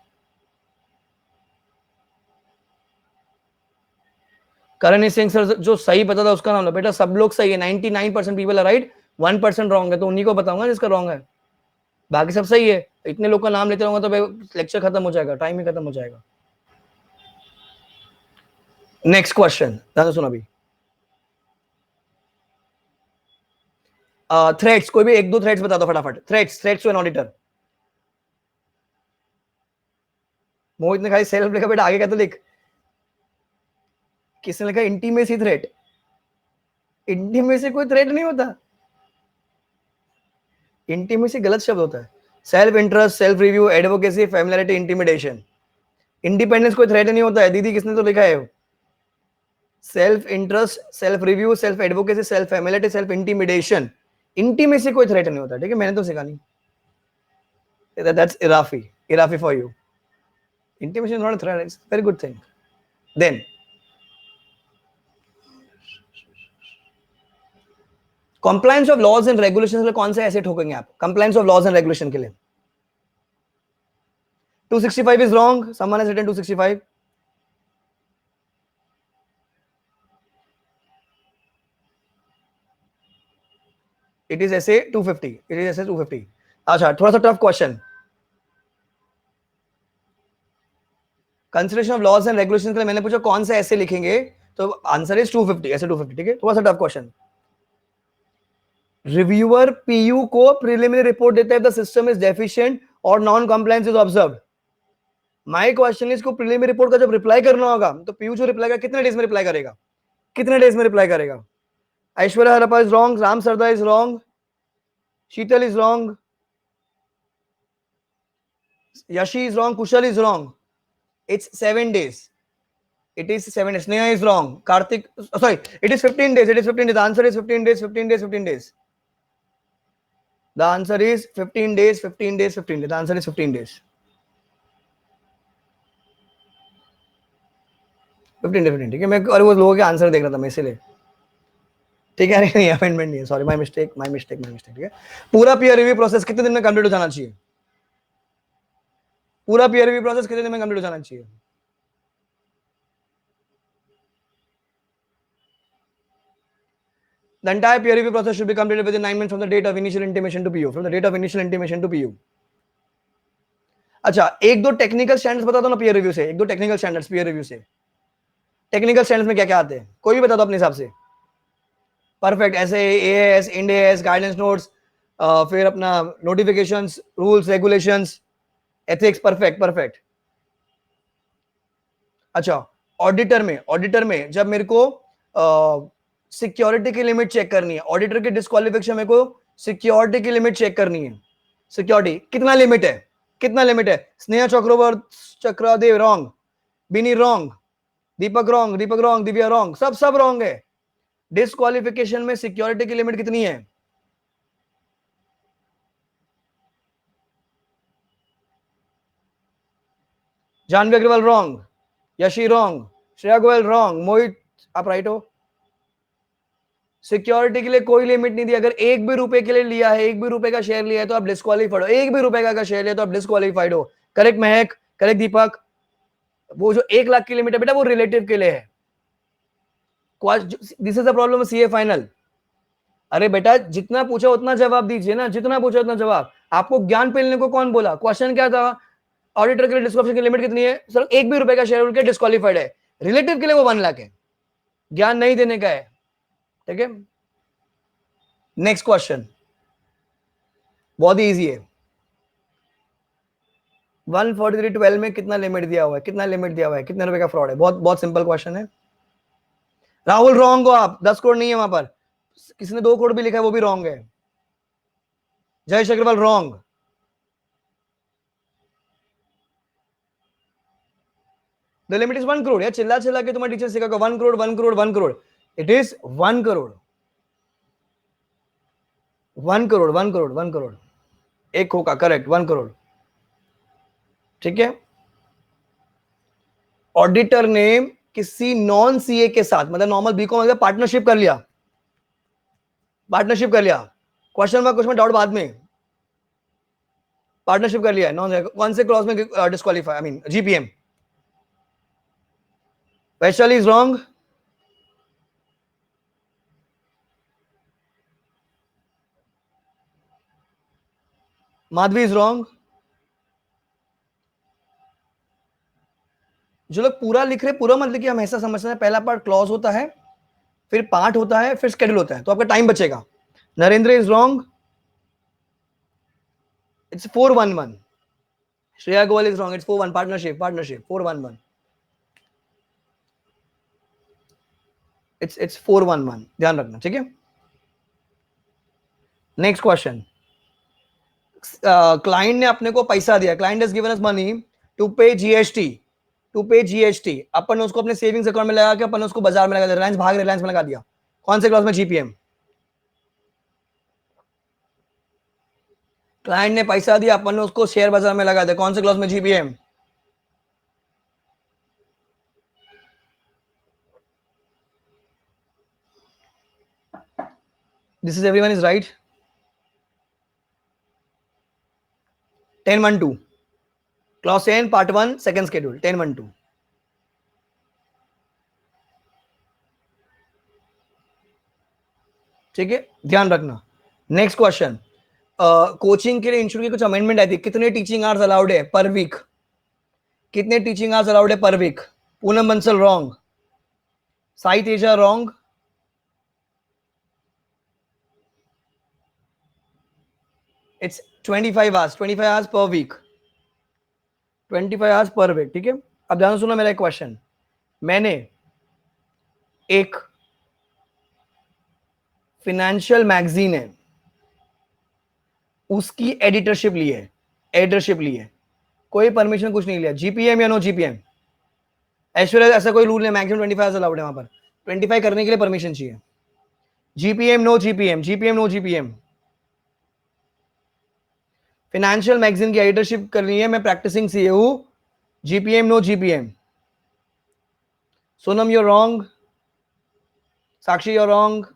करण सिंह सर जो सही पता था उसका नाम लो. बेटा सब लोग सही है. 99% पीपल आर राइट, 1% रॉन्ग है. तो उन्हीं को बताऊंगा जिसका रॉन्ग है. बाकी सब सही है. इतने लोग का नाम लेते रहूंगा तो लेक्चर खत्म हो जाएगा, टाइम ही खत्म हो जाएगा. नेक्स्ट क्वेश्चन ध्यान से सुनो अभी. थ्रेड्स, कोई भी एक दो थ्रेड्स बता दो फटाफट. Threads to an auditor. Mohit ने खाली सेल्फ लिखा. बेटा आगे क्या तो लिख. किसने लिखा इंटीमेसी थ्रेट? इंटीमेसी कोई थ्रेट नहीं होता. इंटीमेसी गलत शब्द होता है. Self interest, self review, advocacy, familiarity, intimidation. Independence कोई थ्रेट नहीं होता है. दीदी किसने तो लिखा है? Self interest, self review, self advocacy, self familiarity, self intimidation. Intimacy कोई थ्रेट नहीं होता. ठीक है, मैंने तो सिखा नहीं. That's Irafi for you. Intimation is not a threat. It's a very good thing. Then compliance of laws and regulations के लिए कौन से ऐसे ठोकेंगे आप? Compliance of laws and regulation के लिए 265 is wrong. Someone has written 265. It is essay 250. It is essay 250. अच्छा, थोड़ा सा tough question. Consideration of laws and regulation के लिए मैंने पूछा कौन से ऐसे लिखेंगे, तो आंसर इज 250. ऐसे 250. ठीक है, थोड़ा सा टफ क्वेश्चन. रिव्यूअर पीयू को प्रिलिमिनरी रिपोर्ट देता है द सिस्टम इज डेफिशिएंट और non compliance is observed. My question is को प्रिलिमिनरी रिपोर्ट का जब रिप्लाई करना होगा तो पीयू जो रिप्लाई करेगा कितने डेज में रिप्लाई करेगा? कितने डेज में रिप्लाई करेगा? Aishwarya Harappa is wrong. Ram Sarda is wrong. Sheetal is wrong. Yashi is wrong. Kushal is wrong. It's 7 days. It is 7 days. Sneha is wrong. Karthik, sorry, it is 15 days. It is 15 days. The answer is 15 days, 15 days, 15 days. The answer is 15 days, 15 days, 15 days. The answer is 15 days. 15 days, 15. ठीक है, मैं और वो लोगों के answer देख रहा था मैं इसलिए. ठीक है, नहीं अमेंडमेंट नहीं है. Sorry, my mistake. ठीक है. पूरा पीयर रिव्यू प्रोसेस कितने दिन में कंप्लीट हो जाना चाहिए? पूरा पीयर रिव्यू प्रोसेस कितने दिन में कंप्लीट हो जाना चाहिए? The entire peer review process should be completed within 9 months from the date of initial intimation to PU. From the date of initial intimation to PU. अच्छा, एक दो टेक्निकल स्टैंडर्ड्स बता दो ना पीयर रिव्यू से. एक दो टेक्निकल स्टैंडर्ड्स पीयर रिव्यू से. टेक्निकल स्टैंडर्ड्स में क्या क्या आते हैं? कोई भी बता दो अपने हिसाब से. परफेक्ट. ऐसे as, Ind AS, guidance notes, फिर अपना notifications, rules, regulations, ethics. Perfect. अच्छा, ऑडिटर में जब मेरे को सिक्योरिटी की लिमिट चेक करनी है, ऑडिटर की डिस्क्वालिफिकेशन मेरे को सिक्योरिटी की लिमिट चेक करनी है। सिक्योरिटी कितना लिमिट है, कितना लिमिट है? Sneha Chakradev wrong, Bini wrong, Deepak wrong, Deepak wrong, Divya wrong, सब रॉन्ग है। डिस्क्वालिफिकेशन में सिक्योरिटी की लिमिट कितनी है? Jhanvi Agarwal wrong, Yashi wrong, Shreya Goyal wrong, Mohit आप राइट हो। सिक्योरिटी के लिए कोई लिमिट नहीं दी, अगर एक भी रुपए के लिए लिया है, एक भी रुपए का शेयर लिया है तो आप डिस्क्वालीफाइड हो, एक भी रुपए का शेयर लिया तो आप डिस्क्वालीफाइड हो। करेक्ट महक, करेक्ट दीपक। वो जो 1 लाख की लिमिट है बेटा वो रिलेटिव के लिए है। This is the problem CA final. अरे बेटा जितना पूछा उतना जवाब दीजिए ना, जितना पूछा उतना जवाब। आपको ज्ञान पेलने को कौन बोला? क्वेश्चन क्या था? ऑडिटर के लिए डिस्क्वालिफिकेशन की लिमिट कितनी है? सर एक भी रुपए का शेयर उनके डिस्क्वालीफाइड है, रिलेटिव के लिए वो 1 लाख है। ज्ञान नहीं देने का है, ठीक है। नेक्स्ट क्वेश्चन बहुत ही इजी है। 143.12 में कितना लिमिट दिया हुआ है, कितना लिमिट दिया हुआ है, कितने रुपए का फ्रॉड है? बहुत बहुत सिंपल क्वेश्चन है। राहुल रॉन्ग हो आप, 10 करोड़ नहीं है वहां पर, किसी ने 2 करोड़ भी लिखा है वो भी रॉन्ग है। Jayesh Agarwal wrong. The limit is 1 crore. यार चिल्ला चिल्ला के तुम्हारे टीचर सिखाएगा 1 करोड़ 1 करोड़ 1 करोड़। It is 1 crore, 1 crore 1 crore 1 crore. एक होगा करेक्ट, 1 करोड़, ठीक है। ऑडिटर ने किसी नॉन सीए के साथ, मतलब नॉर्मल बीकॉम पार्टनरशिप कर लिया, पार्टनरशिप कर लिया। क्वेश्चन मार्क, क्वेश्चन डाउट बाद में। पार्टनरशिप कर लिया है, नॉन कौन से क्लॉज में disqualify, I mean GPM. Vaishali is wrong, Madhavi is wrong. जो लोग पूरा लिख रहे पूरा मत लिखिए, हम ऐसा समझते हैं पहला पार्ट क्लॉज होता है, फिर पार्ट होता है, फिर स्केड्यूल होता है, तो आपका टाइम बचेगा। Narendra is wrong, it's 411। Shreya Goyal is wrong, it's 4-1, partnership, partnership 411, it's 411, ध्यान रखना, ठीक है। नेक्स्ट क्वेश्चन, क्लाइंट ने अपने को पैसा दिया, client has given us money to pay GST, to pay GST. अपन ने उसको अपने सेविंग्स अकाउंट में लगा के अपन ने उसको बाजार में लगा दिया, रिलायंस भाग रिलायंस में लगा दिया। कौन से क्लॉज में? जीपीएम। क्लाइंट ने पैसा दिया, अपन ने उसको शेयर बाजार में लगा दिया, कौन से क्लॉज में? GPM. This is everyone is right. 10-1-2 clause 10 part 1 second schedule 10-1-2, ठीक है, ध्यान रखना। नेक्स्ट क्वेश्चन, कोचिंग के लिए इंस्टीट्यूट की कुछ अमेंडमेंट आई थी, कितने टीचिंग आवर्स अलाउड है पर वीक? कितने टीचिंग आवर्स अलाउड है per week? Poonam Bansal wrong, Sai Teja wrong, it's 25 hours, 25 hours per week, 25 hours per week, ठीक है। अब ध्यान सुनो मेरा एक क्वेश्चन। मैंने एक फाइनेंशियल मैगजीन है, उसकी एडिटरशिप ली है, एडिटरशिप ली है, कोई परमिशन कुछ नहीं लिया, जीपीएम या नो जीपीएम? ऐश्वर्या ऐसा कोई रूल नहीं, मैक्सिमम 25 आवर्स अलाउड है वहां पर, 25 करने के लिए परमिशन चाहिए। GPM no GPM, GPM no GPM. Financial magazine की एडिटरशिप करनी है, मैं प्रैक्टिसिंग सीए हूं, GPM no GPM. Sonam you wrong, Sakshi you wrong,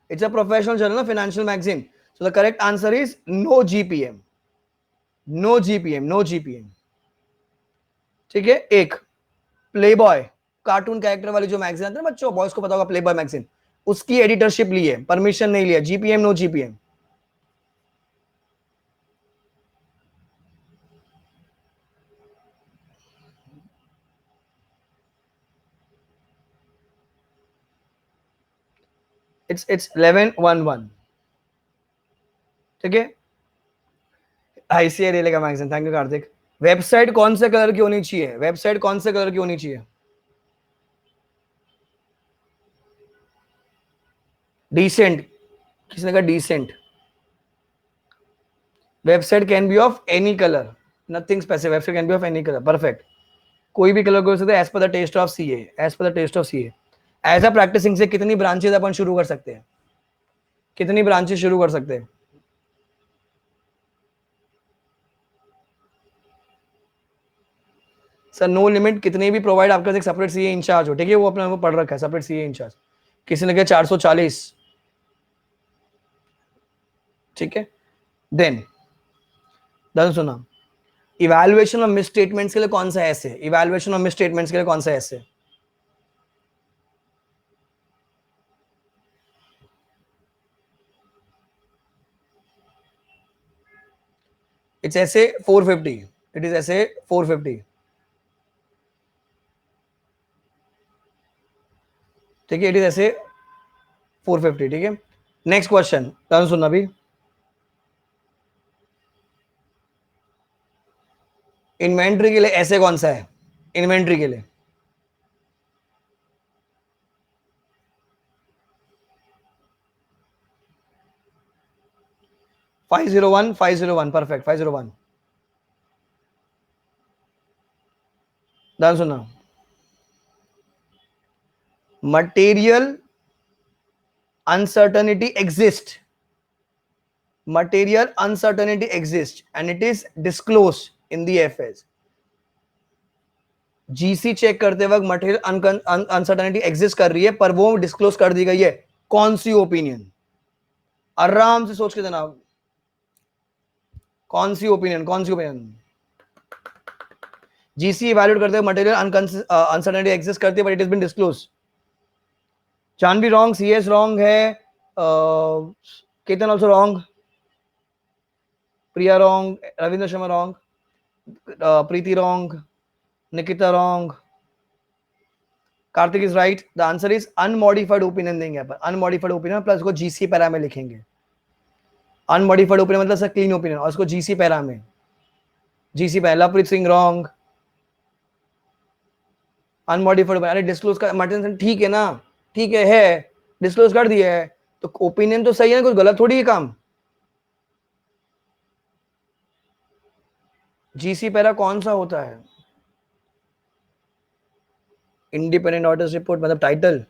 it's a professional journal, financial magazine, so the correct answer is no gpm, no gpm, no gpm, ठीक है। एक play boy cartoon character वाली जो magazine आती है ना बच्चों, बॉयज को पता होगा, प्ले बॉय मैगजीन, उसकी एडिटरशिप ली है, परमिशन नहीं लिया, जीपीएम नो जीपीएम। इट्स 11-1-1, ठीक है। आईसीआई रेले का magazine, thank you Kartik. Website कौन से कलर की होनी चाहिए? वेबसाइट कौन से कलर की होनी चाहिए? डिसेंट, किसी ने कहा decent. Website can be of any colour, nothing specific, website can be of any colour, perfect. कोई भी कलर हो सकता है as per the taste of CA, as per the taste of CA. ऐसा प्रैक्टिसिंग से कितनी ब्रांचेस अपन शुरू कर सकते हैं, कितनी ब्रांचेस शुरू कर सकते हैं? सर नो लिमिट, कितने भी प्रोवाइड, आपके पास एक सेपरेट सीए इंचार्ज हो, ठीक है, वो अपने पढ़ रखा है सेपरेट सीए इंचार्ज. किसी ने कहा 440, ठीक है. देन दन सुना, इवैल्यूएशन ऑफ मिस स्टेटमेंट्स के लिए कौन सा ऐसे, इवैल्यूएशन ऑफ मिस स्टेटमेंट्स के लिए कौन सा ऐसे? इट्स ऐसे 450, इट इज ऐसे 450, ठीक है, इट इज ऐसे 450, ठीक है. नेक्स्ट क्वेश्चन, ध्यान सुनना भी. इन्वेंट्री के लिए ऐसे कौन सा है, इन्वेंट्री के लिए? Five zero one perfect, 501. ध्यान सुनना, material uncertainty exist, material uncertainty exists and it is disclosed in the FS. GC check करते वक्त मटेरियल अनसर्टेनिटी एग्जिस्ट कर रही है, पर वो डिस्क्लोज कर दी गई है. कौन सी ओपिनियन? आराम से सोच के देना, कौन सी ओपिनियन, कौन सी ओपिनियन? जीसी इवैल्यूएट करते वक्त मटेरियल अनसर्टेनिटी एग्जिस्ट करती है, but it is been disclose. Janvi wrong, CS wrong है, Ketan also wrong, Priya wrong, Ravindra Sharma wrong, Preeti wrong, Nikita wrong, Karthik is right. The answer is unmodified opinion देंगे अपन, unmodified opinion प्लस उसको GC para में लिखेंगे. Unmodified opinion मतलब sir clean opinion, और उसको GC para में, GC para. Lovepreet Singh wrong, unmodified. अरे disclose का मटेरियल ठीक है ना, ठीक है डिस्क्लोज कर दिया है तो ओपिनियन तो सही है, कुछ गलत थोड़ी है काम. GC पैरा कौन सा होता है? इंडिपेंडेंट ऑडिटर्स रिपोर्ट मतलब title,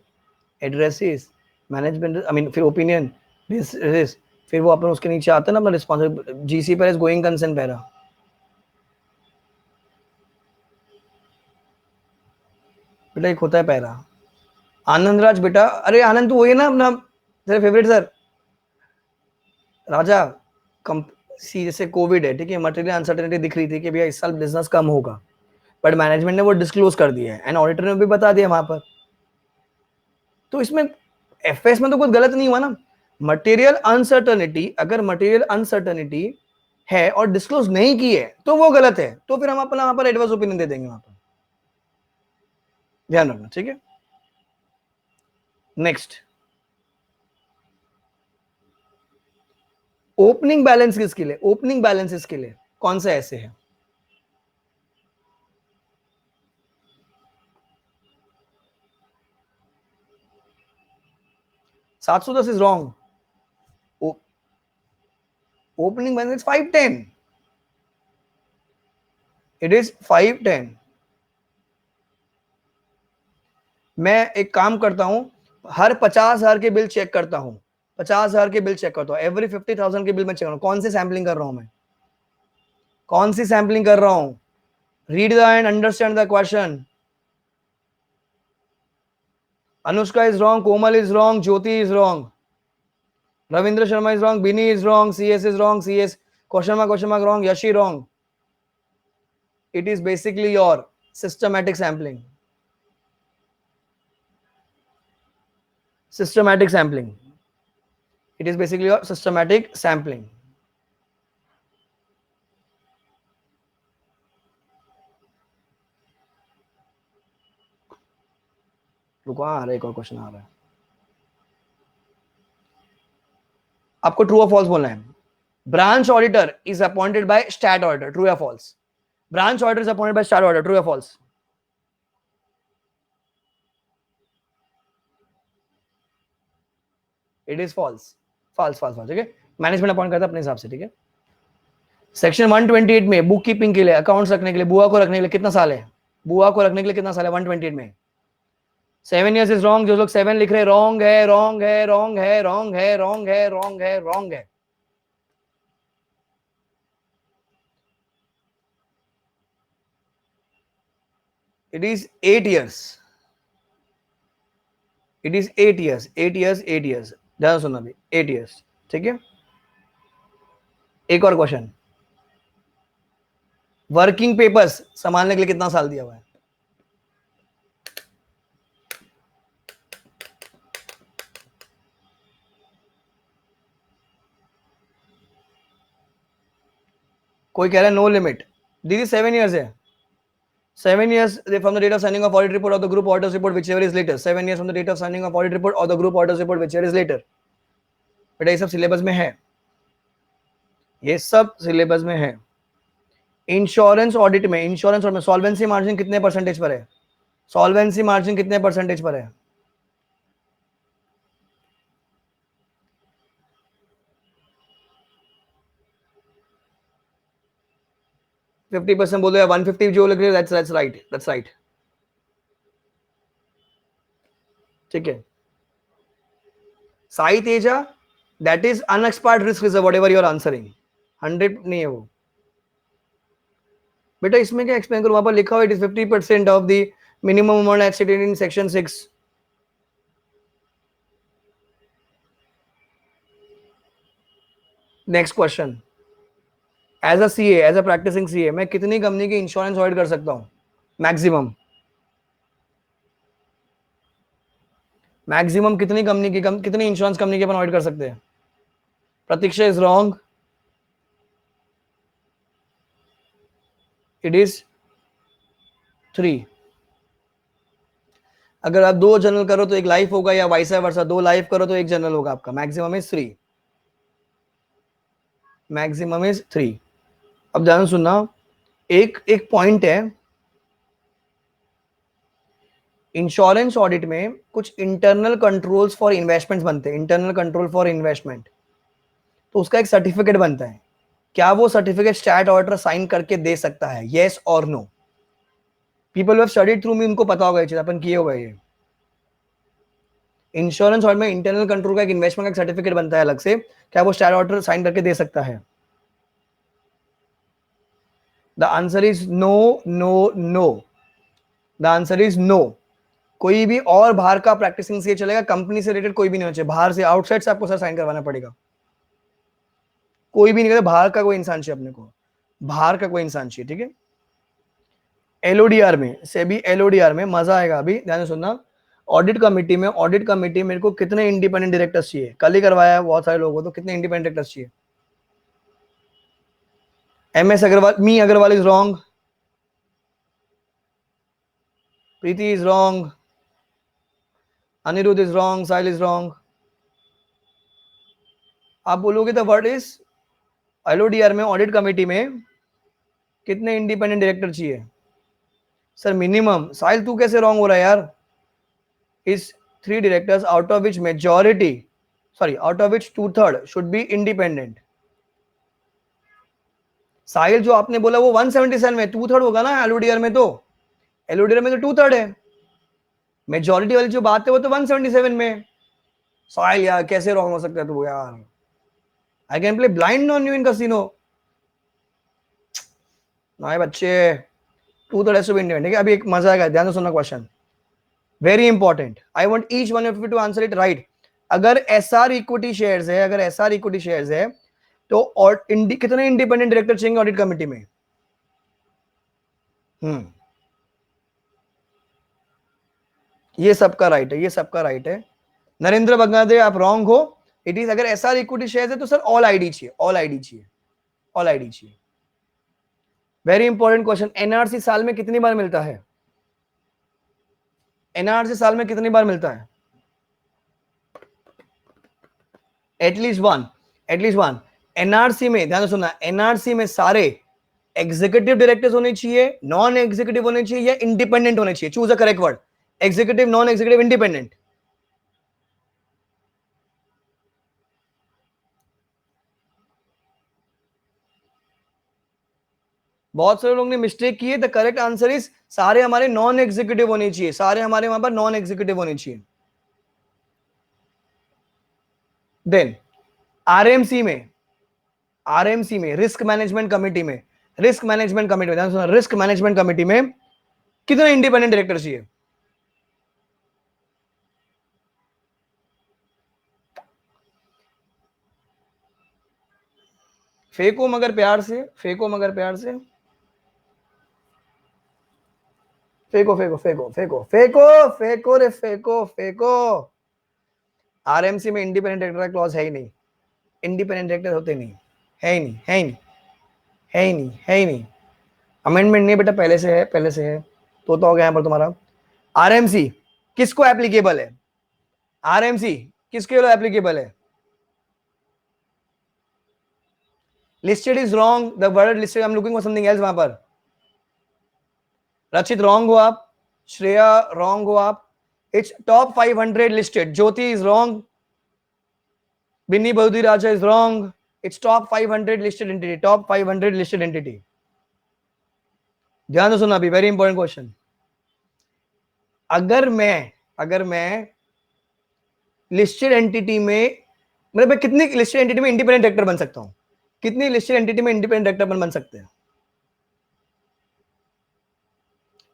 addresses, management, I mean फिर ओपिनियन, दिस, फिर वो अपन उसके नीचे आता है ना अपना responsible. GC para is going concern para, बेटा एक होता है पैरा. आनंद राज बेटा, अरे आनंद तू वही है ना अपना तेरे फेवरेट सर राजा. सी जैसे कोविड है, ठीक है, मटेरियल अनसर्टेनिटी दिख रही थी कि भैया इस साल बिजनेस कम होगा, बट मैनेजमेंट ने वो डिस्क्लोज कर दिया है एंड ऑडिटर ने भी बता दिया वहां पर. तो इसमें एफएस में तो कुछ गलत नहीं हुआ ना. मटेरियल अनसर्टेनिटी, अगर मटेरियल अनसर्टेनिटी है और डिस्क्लोज नहीं की है तो वो गलत है, तो फिर हम अपना वहां पर एडवर्स ओपिनियन दे देंगे वहां पर. ध्यान रखना, ठीक है. नेक्स्ट, ओपनिंग बैलेंस किसके लिए, ओपनिंग बैलेंस के लिए कौन सा ऐसे है? 710 is wrong. Opening balance 510, it is 510. मैं एक काम करता हूं, हर 50,000 के बिल चेक करता हूं, 50,000 के बिल चेक करता हूं, एवरी 50,000 के बिल में चेक करता हूं. कौन सी सैम्पलिंग कर रहा हूं मैं, कौन सी सैम्पलिंग कर रहा हूं? Read the end understand the question. Anushka is wrong, Komal is wrong, Jyoti is wrong, Ravindra Sharma is wrong, Bini is wrong, CS is wrong, CS question mark wrong, Yashi wrong. It is basically your systematic sampling. Systematic sampling. It is basically your systematic sampling. रुको, आ रहा है एक और question आ रहा है. आपको true और false बोलना है. Branch auditor is appointed by stat auditor, true या false? Branch auditor is appointed by stat auditor, true या false? It is false, false false false, ठीक है। मैनेजमेंट अपॉइंट करता है अपने हिसाब से, ठीक है। सेक्शन 128 में बुक कीपिंग के लिए, अकाउंट्स रखने के लिए, बुआ को रखने के लिए कितना साल है? बुआ को रखने के लिए कितना साल है 128 में? 7 years इज रॉन्ग। जो लोग 7 लिख रहे, रॉन्ग है, रॉन्ग है, रॉन्ग है, रॉन्ग है, रॉन्ग है, रॉन्ग है, रॉन्ग है। It is 8 years, it is 8 years, 8 years, 8 years। ध्यान सुनना अभी, 8 years, ठीक है। एक और क्वेश्चन, वर्किंग पेपर्स संभालने के लिए कितना साल दिया हुआ है? कोई कह रहा है नो लिमिट, दीदी 7 years है। 7 years from the date of signing of audit report or the group audit report, whichever is later. 7 years from the date of signing of audit report or the group audit report, whichever is later. बेटा ये सब syllabus में है, ये सब syllabus में है। Insurance audit में, इंश्योरेंस में सॉल्वेंसी मार्जिन कितने परसेंटेज पर है? सॉल्वेंसी मार्जिन कितने परसेंटेज पर है? 50% बोलो या 150 जो लग रही है, that's right, that's right, ठीक है। Sai Teja, that is unexpired risk reserve, whatever you are answering, 100 नहीं है वो। बेटा इसमें क्या एक्सप्लेन करूं? वहां पर लिखा हुआ it is 50% of the minimum amount accident in section 6। Next question, as a CA, as a practising CA, मैं कितनी कंपनी की इंश्योरेंस ऑडिट कर सकता हूं? मैक्सिमम, मैक्सिमम कितनी कंपनी की कितनी इंश्योरेंस कंपनी की अपन ऑडिट कर सकते हैं? प्रतीक्षा इज रॉन्ग, इट इज 3। अगर आप 2 जनरल करो तो एक लाइफ होगा, या वाइस वर्सा 2 लाइफ करो तो एक जनरल होगा आपका। Maximum is 3, maximum is 3। अब ध्यान सुनना, एक एक पॉइंट है, इंश्योरेंस ऑडिट में कुछ इंटरनल कंट्रोल्स फॉर इन्वेस्टमेंट्स बनते हैं, इंटरनल कंट्रोल फॉर इन्वेस्टमेंट, तो उसका एक सर्टिफिकेट बनता है। क्या वो सर्टिफिकेट स्टैट ऑडिटर साइन करके दे सकता है? येस और no? People who have studied through me, उनको पता होगा ये चीज, अपन किए हुए ये। इंश्योरेंस ऑडिट में इंटरनल कंट्रोल का एक इन्वेस्टमेंट का सर्टिफिकेट बनता है अलग से, क्या वो स्टैट ऑडिटर साइन करके दे सकता है? The answer is no, no, no. The answer is no. कोई भी और बाहर का प्रैक्टिसिंग से चलेगा, कंपनी से रिलेटेड कोई भी नहीं होना चाहिए, बाहर से, आउटसाइड से आपको सर साइन करवाना पड़ेगा। कोई भी नहीं कहता, बाहर का कोई इंसान चाहिए अपने को, बाहर का कोई इंसान चाहिए, ठीक है। एलओडीआर में, सेबी एलओडीआर में मजा आएगा, अभी ध्यान से सुनना। ऑडिट कमेटी में, ऑडिट कमेटी मेरे को कितने इंडिपेंडेंट डायरेक्टर्स चाहिए? कल ही करवाया है बहुत सारे लोगों, तो कितने इंडिपेंडेंट डायरेक्टर्स चाहिए? एमएस अग्रवाल, मी Agarwal is wrong, Preeti is wrong, Aniruddh is wrong, Sahil is wrong. आप बोलोगे द वर्ड इज, एलओडीआर में, ऑडिट कमेटी में कितने इंडिपेंडेंट डायरेक्टर चाहिए? Sir minimum. साहिल तू कैसे रॉन्ग हो रहा है यार? Is 3 directors out of which majority, sorry out of which 2/3 should be independent. Sahil जो आपने बोला वो 177 में 2/3 होगा ना एलओडीआर में, तो एलओडीआर में तो 2/3 है। मेजॉरिटी वाली जो बात है वो तो 177 में। साहिल यार कैसे रॉन्ग हो सकता है तू यार? I can play blind on you in casino. ना बच्चे, 2/3 has to be independent, ठीक है। अभी एक मजा आएगा, ध्यान से सुनना question, very important. I want each one of you to answer it right. अगर एसआर इक्विटी शेयर्स है, अगर एसआर इक्विटी शेयर्स है, तो और कितने इंडिपेंडेंट डायरेक्टर चाहिए ऑडिट कमेटी में? ये सबका राइट है, ये सबका राइट है। नरेंद्र बगनादे आप रॉन्ग हो। इट इज, अगर एसआर इक्विटी शेयर्स है तो सर ऑल आईडी चाहिए, ऑल आईडी चाहिए, ऑल आईडी चाहिए। वेरी इंपॉर्टेंट क्वेश्चन, एनआरसी साल में कितनी बार मिलता है? एनआरसी साल में कितनी बार मिलता है? At least one, at least one. NRC में ध्यान सुनना, एनआरसी में सारे एग्जीक्यूटिव डायरेक्टर्स होने चाहिए, नॉन एग्जीक्यूटिव होने चाहिए, या इंडिपेंडेंट होने चाहिए? Choose a correct word, executive, non executive, independent. 2 option है, executive, non executive, independent. 2 option है, executive, non executive, independent. 2 option है, एग्जीक्यूटिव, नॉन एग्जीक्यूटिव, इंडिपेंडेंट। बहुत सारे लोगों ने मिस्टेक की है. द करेक्ट आंसर इज सारे हमारे नॉन एग्जीक्यूटिव होने चाहिए, सारे हमारे वहां पर नॉन एग्जीक्यूटिव होने चाहिए. देन आरएमसी में, आरएमसी में रिस्क मैनेजमेंट कमेटी में, रिस्क मैनेजमेंट कमेटी में, रिस्क मैनेजमेंट कमेटी में कितने इंडिपेंडेंट डायरेक्टर चाहिए? फेंको मगर प्यार से, फेंको मगर प्यार से, फेंको फेंको फेंको फेंको फेंको फेंको रे फेंको फेंको. आरएमसी में इंडिपेंडेंट डायरेक्टर का क्लॉज है ही नहीं. इंडिपेंडेंट डायरेक्टर होते नहीं, है ही नहीं, है ही नहीं, है ही नहीं, है ही नहीं. अमेंडमेंट नहीं बेटा, पहले से है, पहले से है. तो हो गया यहाँ पर तुम्हारा. आरएमसी किसको एप्लीकेबल है? आरएमसी किसके लिए एप्लीकेबल है? Listed is wrong, the word listed, I am looking for something else वहां पर. रचित रॉन्ग हो आप, श्रेया रॉन्ग हो आप. It's top 500 listed. Jyoti is wrong, Binni Bauddhi Raja is wrong. It's top 500 listed entity, top 500 listed entity. ध्यान से सुना अभी, वेरी इंपॉर्टेंट क्वेश्चन. अगर मैं लिस्टेड एंटिटी में, मतलब मैं कितनी लिस्टेड एंटिटी में इंडिपेंडेंट डायरेक्टर बन सकता हूं? कितनी लिस्टेड एंटिटी में इंडिपेंडेंट डायरेक्टर बन सकते हैं?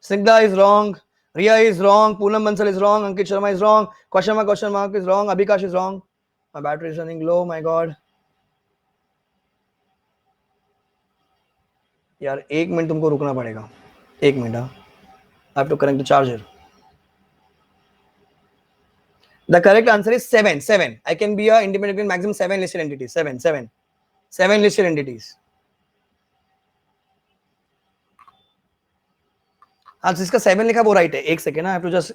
Snigdha is wrong. Riya is wrong. Poonam Bansal is wrong. Ankit Sharma is wrong. Question mark is wrong. Abhikash is wrong. My battery is running low. My God. यार 1 minute तुमको रुकना पड़ेगा. 1 minute. I have to connect the charger. The correct answer is 7. 7. I can be a independent in maximum 7 listed entities. 7. 7. 7 listed entities. हाँ, जिसका 7 लिखा वो right है. एक second. I have to just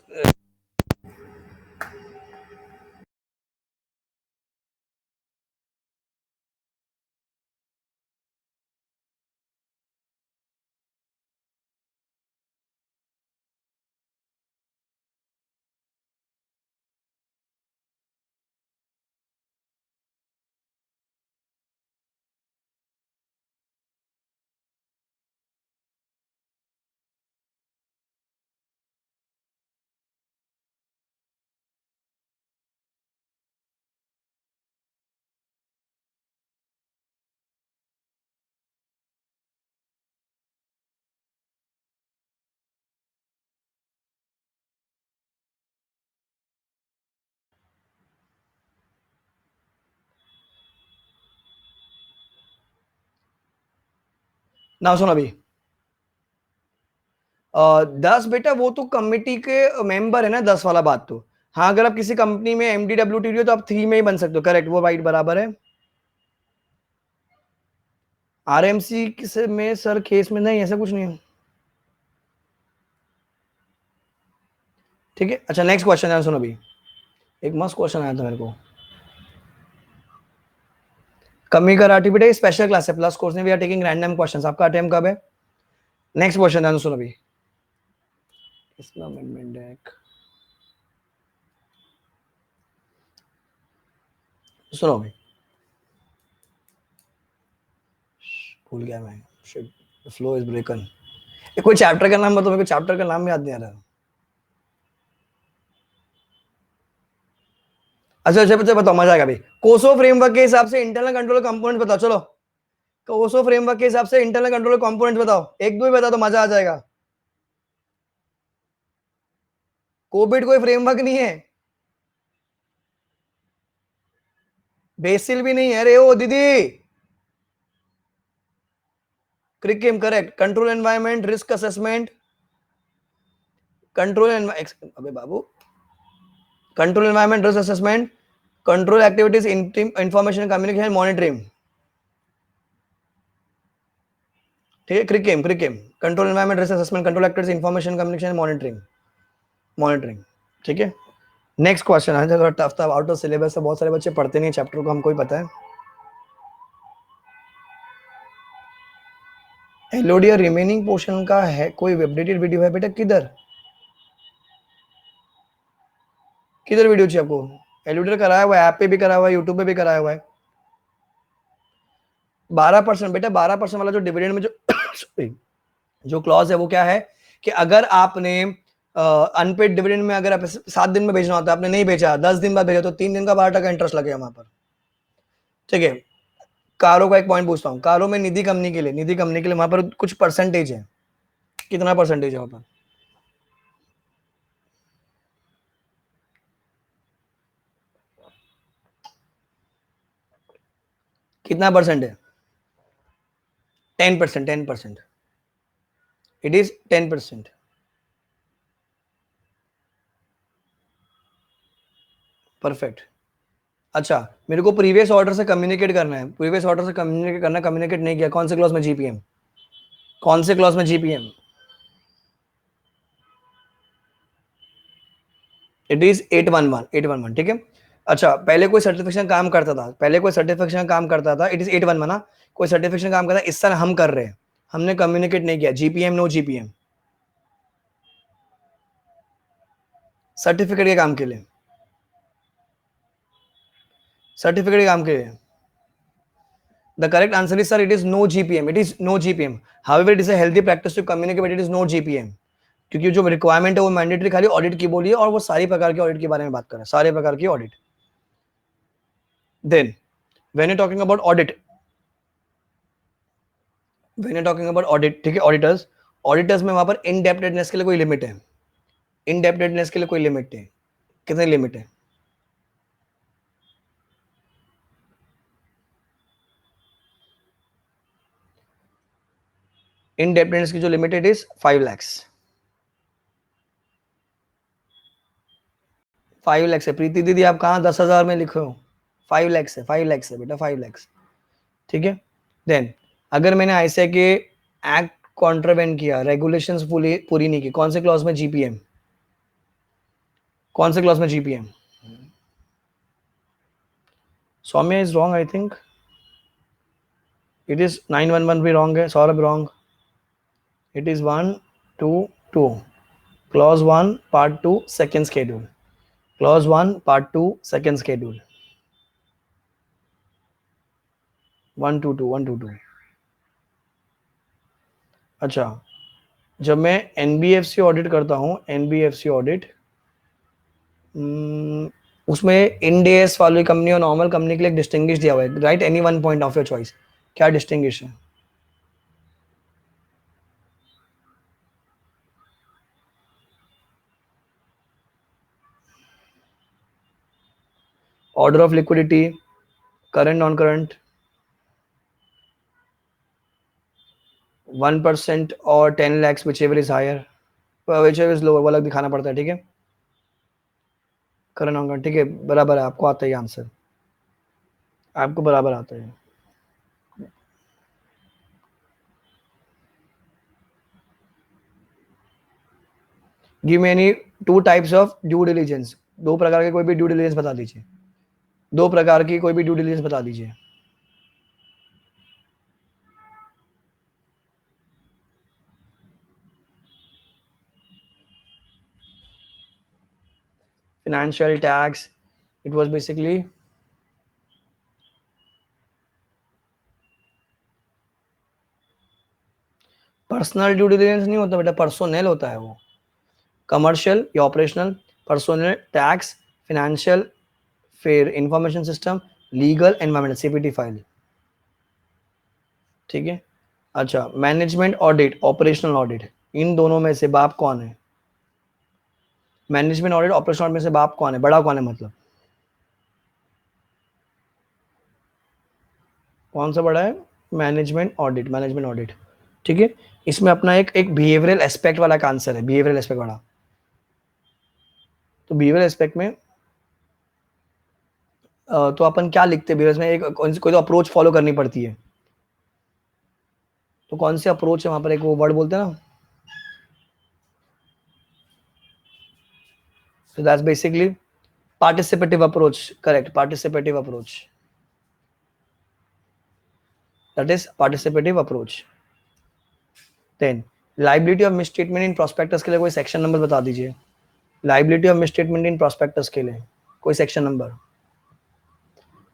ना सुन अभी. 10 बेटा वो तो कमिटी के मेंबर है ना, 10 वाला बात तो. हाँ, अगर आप किसी कंपनी में MDWT हो तो आप 3 में ही बन सकते हो. करेक्ट, वो राइट बराबर है. आरएमसी में सर केस में नहीं, ऐसा कुछ नहीं है. ठीक है. अच्छा, नेक्स्ट क्वेश्चन है, सुनो अभी. एक मस्त क्वेश्चन आया था मेरे को. कमी कराटी बेटा स्पेशल क्लास है, प्लस कोर्स में we are taking random questions. आपका अटेम्प्ट कब है? नेक्स्ट क्वेश्चन है, सुनो अभी. इसका अमेंडमेंट डेक सुनो अभी. भूल गया मैं. Shit, flow is ब्रेकन. कोई चैप्टर का नाम बताओ मेरे को. चैप्टर का नाम याद नहीं आ रहा. अच्छा अच्छा बच्चे बताओ, मजा आएगा भाई. कोसो फ्रेमवर्क के हिसाब से इंटरनल कंट्रोल कंपोनेंट बताओ. चलो, कोसो फ्रेमवर्क के हिसाब से इंटरनल कंट्रोल कंपोनेंट बताओ. एक दो ही बता दो, मजा आ जाएगा. कोबिड कोई फ्रेमवर्क नहीं है, बेसिल भी नहीं है रे ओ दीदी. क्रिकेम correct. Control environment, risk assessment, control अबे बाबू, control environment, risk assessment, control activities, information communication, monitoring. ठीक है. क्रिकेम, क्रिकेम, control environment, risk assessment, control activities, information communication, monitoring, monitoring. ठीक है. नेक्स्ट क्वेश्चन है, थोड़ा टफ था, आउट ऑफ सिलेबस है, बहुत सारे बच्चे पढ़ते नहीं चैप्टर को, हमको ही पता है. एलओडी रिमेनिंग पोर्शन का है कोई अपडेटेड वीडियो है बेटा? किधर किधर वीडियो चाहिए आपको? एलओडी कराया हुआ है, ऐप पे भी कराया हुआ है, यूट्यूब पे भी कराया हुआ है. 12% बेटा, 12% वाला जो डिविडेंड में जो sorry, जो क्लॉज है वो क्या है कि अगर आपने अनपेड डिविडेंड में अगर आप 7 दिन में भेजना होता है, आपने नहीं भेजा, 10 दिन बाद भेजा, तो 3 दिन का 12% इंटरेस्ट लगेगा वहां पर। ठीक है, कारो का एक पॉइंट पूछता हूँ, कारो में निधि कंपनी के लिए, निधि कंपनी के लिए वहां पर कुछ परसेंटेज है, कितना परसेंटेज है वहां पर? कितना परसेंट है? 10%, 10%, इट इज 10%। परफेक्ट। अच्छा, मेरे को प्रीवियस ऑर्डर से कम्युनिकेट करना है, प्रीवियस ऑर्डर से कम्युनिकेट करना, कम्युनिकेट नहीं किया, कौन से क्लॉज में? जीपीएम। कौन से क्लॉज में जीपीएम? इट इज 811, 811, ठीक है। अच्छा, पहले कोई सर्टिफिकेशन काम करता था, पहले कोई सर्टिफिकेशन काम करता था, इट इज 811 ना, कोई सर्टिफिकेशन काम करता है, इस साल हम कर रहे हैं, हमने कम्युनिकेट नहीं किया, जीपीएम, नो जीपीएम। सर्टिफिकेट के काम के लिए, सर्टिफिकेट के काम के लिए the correct answer is, sir, it is no GPM, it is no GPM. However, it is a healthy practice to communicate, but it is no GPM, क्योंकि जो रिक्वायरमेंट है वो मैंडेटरी खाली ऑडिट की बोली है, और वो सारी प्रकार के ऑडिट के बारे में बात कर रहा है, सारे प्रकार की audit. Then when you talking about audit, when you talking about audit, ठीक है, ऑडिटर्स, ऑडिटर्स में वहां पर इनडेप्टेडनेस के लिए कोई लिमिट है? इनडेप्टेडनेस के लिए कोई लिमिट है? कितनी लिमिट है? इनडेप्टेडनेस की जो लिमिटेड इज 5 lakhs, 5 lakhs है। प्रीति दीदी आप कहाँ 10,000 में लिखे हो? 5 lakhs है, 5 lakhs है बेटा, 5 lakhs, ठीक है। देन अगर मैंने ऐसे के एक्ट कॉन्ट्रावेंट किया, रेगुलेशंस पूरी नहीं की, कौन से क्लॉज में? जीपीएम। कौन से क्लॉज में GPM? Saumya is wrong, I think it is 911 भी रॉन्ग है, Saurabh wrong, it is 122, clause 1 part 2 second schedule, clause 1 part 2 second schedule, 122, 122। अच्छा, जब मैं एनबीएफसी ऑडिट करता हूँ, एनबीएफसी ऑडिट, उसमें इंडेस वाली कंपनी और नॉर्मल कंपनी के लिए डिस्टिंग्विश दिया हुआ है, right? Any one point of your choice, क्या डिस्टिंग्विश है? Order of liquidity, current non current, 1% और 10 lakhs, whichever is higher, whichever is lower, वो अलग दिखाना पड़ता है, ठीक है। करंट नॉन करंट, ठीक है, बराबर है, आपको आता है आंसर, आपको बराबर आता है। Give me any 2 types of due diligence, 2 प्रकार के कोई भी ड्यू डिलीजेंस बता दीजिए, 2 प्रकार की कोई भी ड्यू डिलीजेंस बता दीजिए। Financial tax, it was basically personal due diligence नहीं होता बेटा, पर्सोनल होता है वो, कमर्शियल या ऑपरेशनल, पर्सोनल, टैक्स, फाइनेंशियल, फिर information system, legal, environmental, CPT file, ठीक है। अच्छा, मैनेजमेंट ऑडिट, ऑपरेशनल ऑडिट, इन दोनों में से बाप कौन है? मैनेजमेंट ऑडिट, ऑपरेशनल ऑडिट में से बाप कौन है, बड़ा कौन है, मतलब कौन सा बड़ा है? मैनेजमेंट ऑडिट, मैनेजमेंट ऑडिट, ठीक है। इसमें अपना एक एक बिहेवियरल एस्पेक्ट वाला का आंसर है, बिहेवियरल एस्पेक्ट वाला। तो बिहेवियरल एस्पेक्ट में तो अपन क्या लिखते हैं बिहेवियर में? एक कोई तो अप्रोच फॉलो करनी पड़ती है, तो कौन सी अप्रोच है वहां पर? एक वो वर्ड बोलते हैं ना, so that's basically participative approach, correct, participative approach, that is participative approach। then liability of misstatement in prospectus के लिए कोई सेक्शन नंबर बता दीजिए, liability of misstatement in prospectus के लिए कोई section number.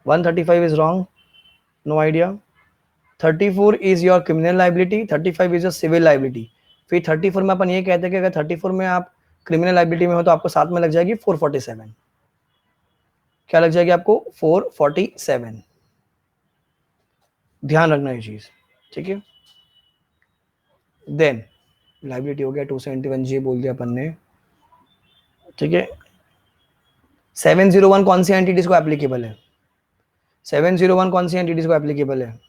135 is wrong, no idea, 34 is your criminal liability, 35 is your civil liability. फिर 34 में अपन ये कहते हैं कि अगर 34 में आप क्रिमिनल लाइबिलिटी में हो तो आपको साथ में लग जाएगी 447। क्या लग जाएगी आपको? 447। ध्यान रखना ये चीज, ठीक है। देन लाइबिलिटी हो गया, 271 जी बोल दिया अपन ने, ठीक है। 701 कौन सी एंटिटीज को एप्लीकेबल है? 701 कौन सी एंटिटीज को एप्लीकेबल है?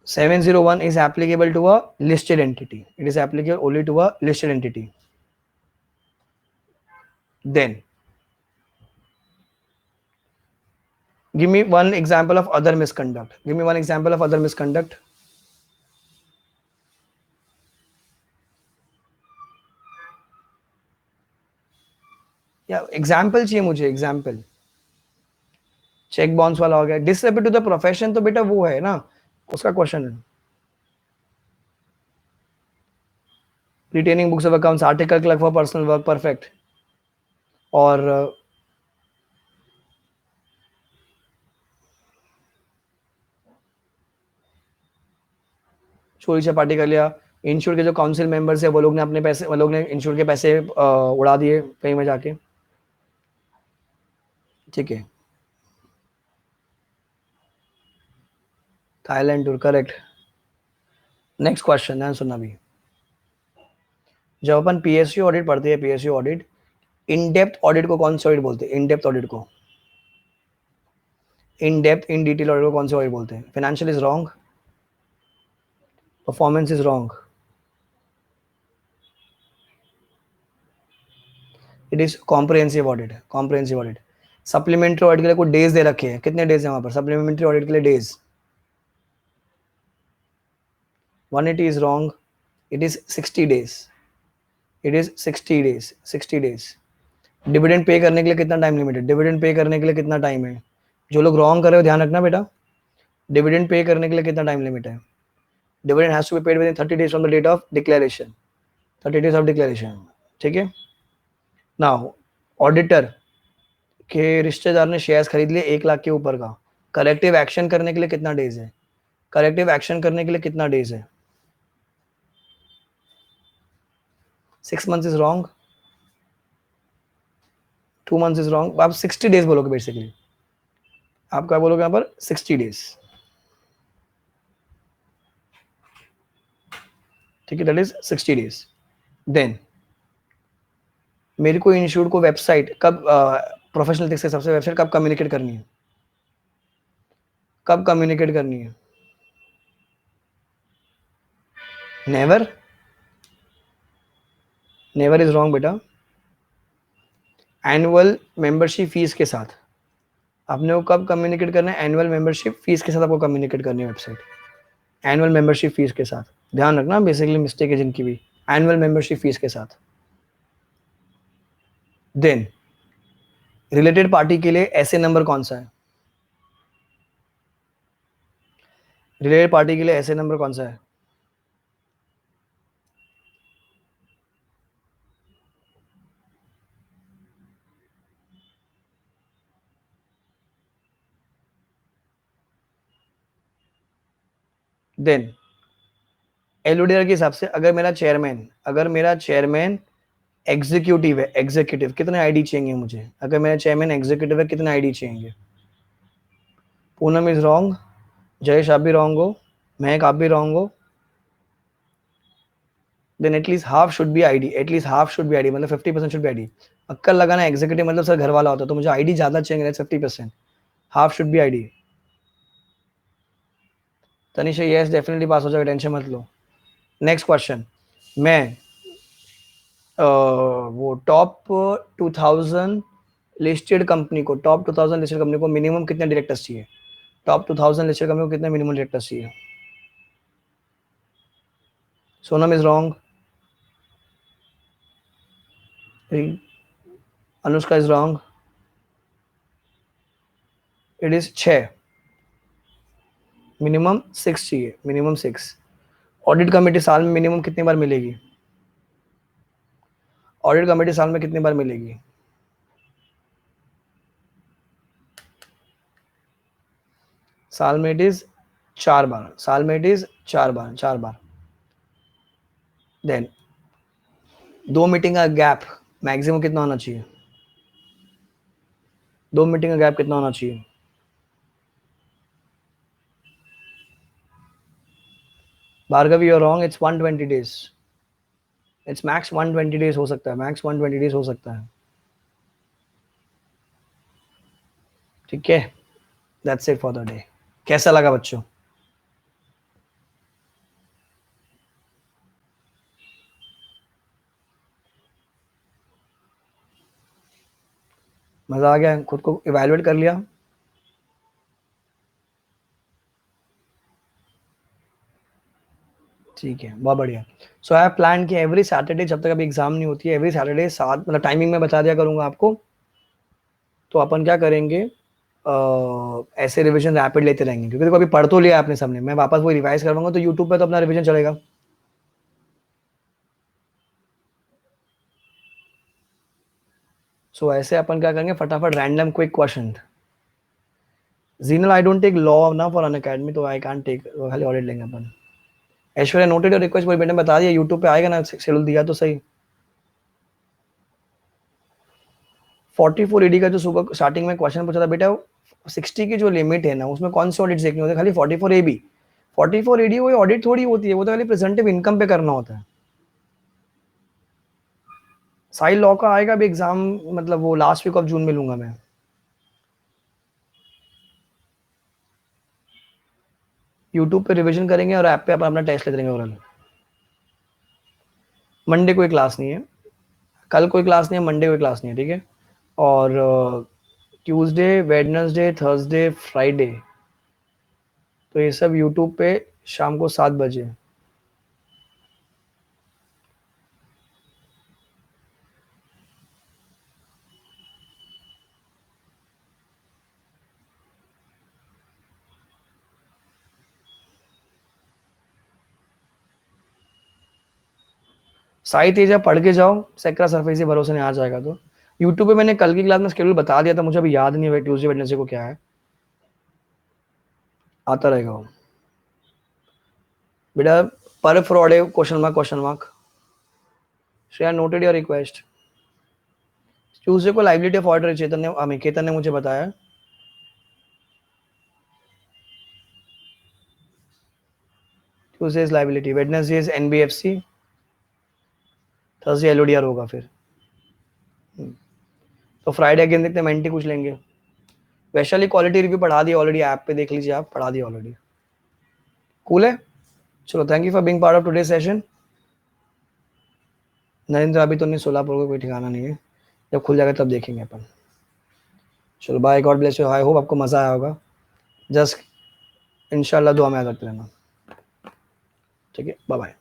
Seven zero one is applicable to a listed entity. It is applicable only to a listed entity. Then give me one example of other misconduct. Give me one example of other misconduct. या example चाहिए मुझे, example. Cheque bounce वाला हो गया। Disrespect to the profession तो बेटा वो है ना, उसका क्वेश्चन है। Retaining books of accounts, article clerk for personal work, perfect. और चोरी चपाटी कर लिया। इंश्योर के जो काउंसिल मेंबर्स है वो लोग ने अपने पैसे, वो लोग ने इंश्योर के पैसे उड़ा दिए कहीं में जाके, ठीक है। Thailand tour, correct. Next question ध्यान सुनना भी। जब अपन पीएसयू ऑडिट पढ़ते हैं, PSU audit, in depth audit को कौन सा ऑडिट बोलते हैं? इन डेप्थ ऑडिट को, in depth in detail audit को कौन सा ऑडिट बोलते हैं? Financial is wrong, performance is wrong, it is comprehensive audit, comprehensive audit. Supplementary audit के लिए कोई डेज दे रखे हैं, कितने डेज है वहां पर सप्लीमेंट्री ऑडिट के लिए? Days 180 is wrong, it is 60 days, it is 60 days, 60 days. Dividend pay करने के लिए कितना टाइम लिमिट है? डिविडेंड पे करने के लिए कितना टाइम है? जो लोग रॉन्ग कर रहे हो ध्यान रखना बेटा, डिविडेंड पे करने के लिए कितना टाइम लिमिट है? Dividend has to be paid within 30 days from the date of declaration, 30 days of declaration, ठीक है। नाउ ऑडिटर के रिश्तेदार ने शेयर्स खरीद लिए 1 लाख के ऊपर का, करेक्टिव एक्शन करने के लिए कितना डेज है? करेक्टिव एक्शन करने के लिए कितना डेज है? 6 months is wrong, 2 months is wrong. आप 60 डेज बोलोगे बेसिकली, आप क्या बोलोगे यहाँ पर? 60 डेज, ठीक है, दैट इज 60 डेज। देन मेरे को इंश्योर्ड को वेबसाइट कब, प्रोफेशनल एथिक्स के हिसाब से वेबसाइट कब कम्युनिकेट करनी है? कब कम्युनिकेट करनी है? नेवर, नेवर इज रॉन्ग बेटा। एनुअल मेंबरशिप फीस के साथ आपने को कब कम्युनिकेट करना है? एनुअल मेंबरशिप फीस के साथ आपको कम्युनिकेट करनी है वेबसाइट, एनुअल मेंबरशिप फीस के साथ। ध्यान रखना, बेसिकली मिस्टेक है जिनकी भी, एनुअल मेंबरशिप फीस के साथ। देन रिलेटेड पार्टी के लिए ऐसे नंबर कौन सा है? रिलेटेड पार्टी के लिए ऐसे नंबर कौन सा है? देन एलओडीआर के हिसाब से अगर मेरा चेयरमैन एग्जीक्यूटिव है, एग्जीक्यूटिव कितने आईडी चाहिए मुझे? अगर मेरा चेयरमैन एग्जीक्यूटिव है कितने आईडी चाहिए? पूनम इज रॉन्ग, जयेश आप भी रॉन्ग हो, महक आप भी रॉन्ग हो। Then at least half should be ID, at least half should be ID, मतलब 50% शुड बी आईडी। अक्कल लगाना, एग्जीक्यूटिव मतलब सर घर वाला होता है, तो मुझे आईडी ज्यादा चाहिए, 50%, half should be ID. Tanisha yes definitely pass हो जाएगा, टेंशन मत लो। नेक्स्ट क्वेश्चन, मैं वो टॉप 2000 लिस्टेड कंपनी को, टॉप 2000 लिस्टेड कंपनी को मिनिमम कितने डायरेक्टर्स चाहिए? टॉप 2000 लिस्टेड कंपनी को कितने मिनिमम डायरेक्टर्स चाहिए? Sonam is wrong, Anushka is wrong, it is 6, minimum 6 चाहिए, मिनिमम 6। ऑडिट कमेटी साल में मिनिमम कितनी बार मिलेगी? ऑडिट कमेटी साल में कितनी बार मिलेगी? साल में इट इज 4 बार, साल में इट इज 4 बार। देन 2 मीटिंग का गैप मैक्सिमम कितना होना चाहिए? 2 मीटिंग का गैप कितना होना चाहिए? Bhargavi you are wrong, it's 120 days. It's max 120 days हो सकता है, मैक्स 120 डेज हो सकता है। ठीक है, that's it for the day. कैसा लगा बच्चों? मजा आ गया? खुद को इवैल्यूएट कर लिया? ठीक है, बहुत बढ़िया। सो आई प्लान कि एवरी सैटरडे, जब तक अभी एग्जाम नहीं होती है, एवरी सैटरडे 7, मतलब टाइमिंग में बता दिया करूंगा आपको। तो अपन क्या करेंगे, ऐसे रिवीजन रैपिड लेते रहेंगे, क्योंकि देखो अभी पढ़ तो लिया आपने सबने, मैं वापस वो रिवाइज करवाऊंगा तो यूट्यूब पे तो अपना रिवीजन चलेगा। सो ऐसे अपन क्या करेंगे, फटाफट random quick question. Jinal I don't take law ना फॉर अन अकेडमी, तो आई कांट टेक, खाली ऑडिट लेंगे अपन। ऐश्वर्या नोटेड और रिक्वेस्ट, कोई बेटे बता दिया, यूट्यूब पे आएगा ना, शेड्यूल दिया तो सही। 44 ईडी का जो सुबह स्टार्टिंग में क्वेश्चन पूछा था बेटा, 60 की जो लिमिट है ना, उसमें कौन से ऑडिट देखने होते हैं? खाली 44 एबी, 44 एडी वो ऑडिट थोड़ी होती है, वो तो खाली प्रेजेंटिव इनकम पे करना होता है। साइल लॉ का आएगा भी एग्जाम, मतलब वो लास्ट वीक ऑफ जून में लूंगा मैं। यूट्यूब पे रिवीजन करेंगे और ऐप पे अपन अपना टेस्ट लेते रहेंगे ओरल। मंडे कोई क्लास नहीं है, कल कोई क्लास नहीं है, मंडे कोई क्लास नहीं है, ठीक है। और ट्यूसडे, वेडनेसडे, थर्सडे, फ्राइडे, तो ये सब यूट्यूब पे शाम को 7 बजे। साई तेजा पढ़ के जाओ, सेक्रा सरफेसी भरोसे नहीं आ जाएगा तो। यूट्यूब पे मैंने कल की क्लास में शेड्यूल बता दिया था, मुझे अभी याद नहीं है ट्यूसडे वेडनेसडे को क्या है, आता रहेगा वो बेटा। पर फ्रॉड है, question mark, question mark. Shreya noted your request. Tuesday को लाइबिलिटी ऑफ ऑर्डर, चेतन ने, केतन ने मुझे बताया। Tuesday is liability, Wednesday is NBFC, Thursday LODR होगा फिर। तो फ्राइडे अगेन देखते हैं, मेंटी कुछ लेंगे। वैशाली क्वालिटी रिव्यू पढ़ा दिया ऑलरेडी, ऐप पे देख लीजिए आप, पढ़ा दिया ऑलरेडी। कूल है, चलो thank you for being part of today session. Narendra अभी तो नहीं, सोलापुर का कोई ठिकाना नहीं है, जब खुल जाएगा तब देखेंगे अपन। चलो bye, God bless you, I hope आपको मजा आया होगा। जस्ट इंशाल्लाह दुआ में याद रखते रहना, ठीक है, बाय बाय।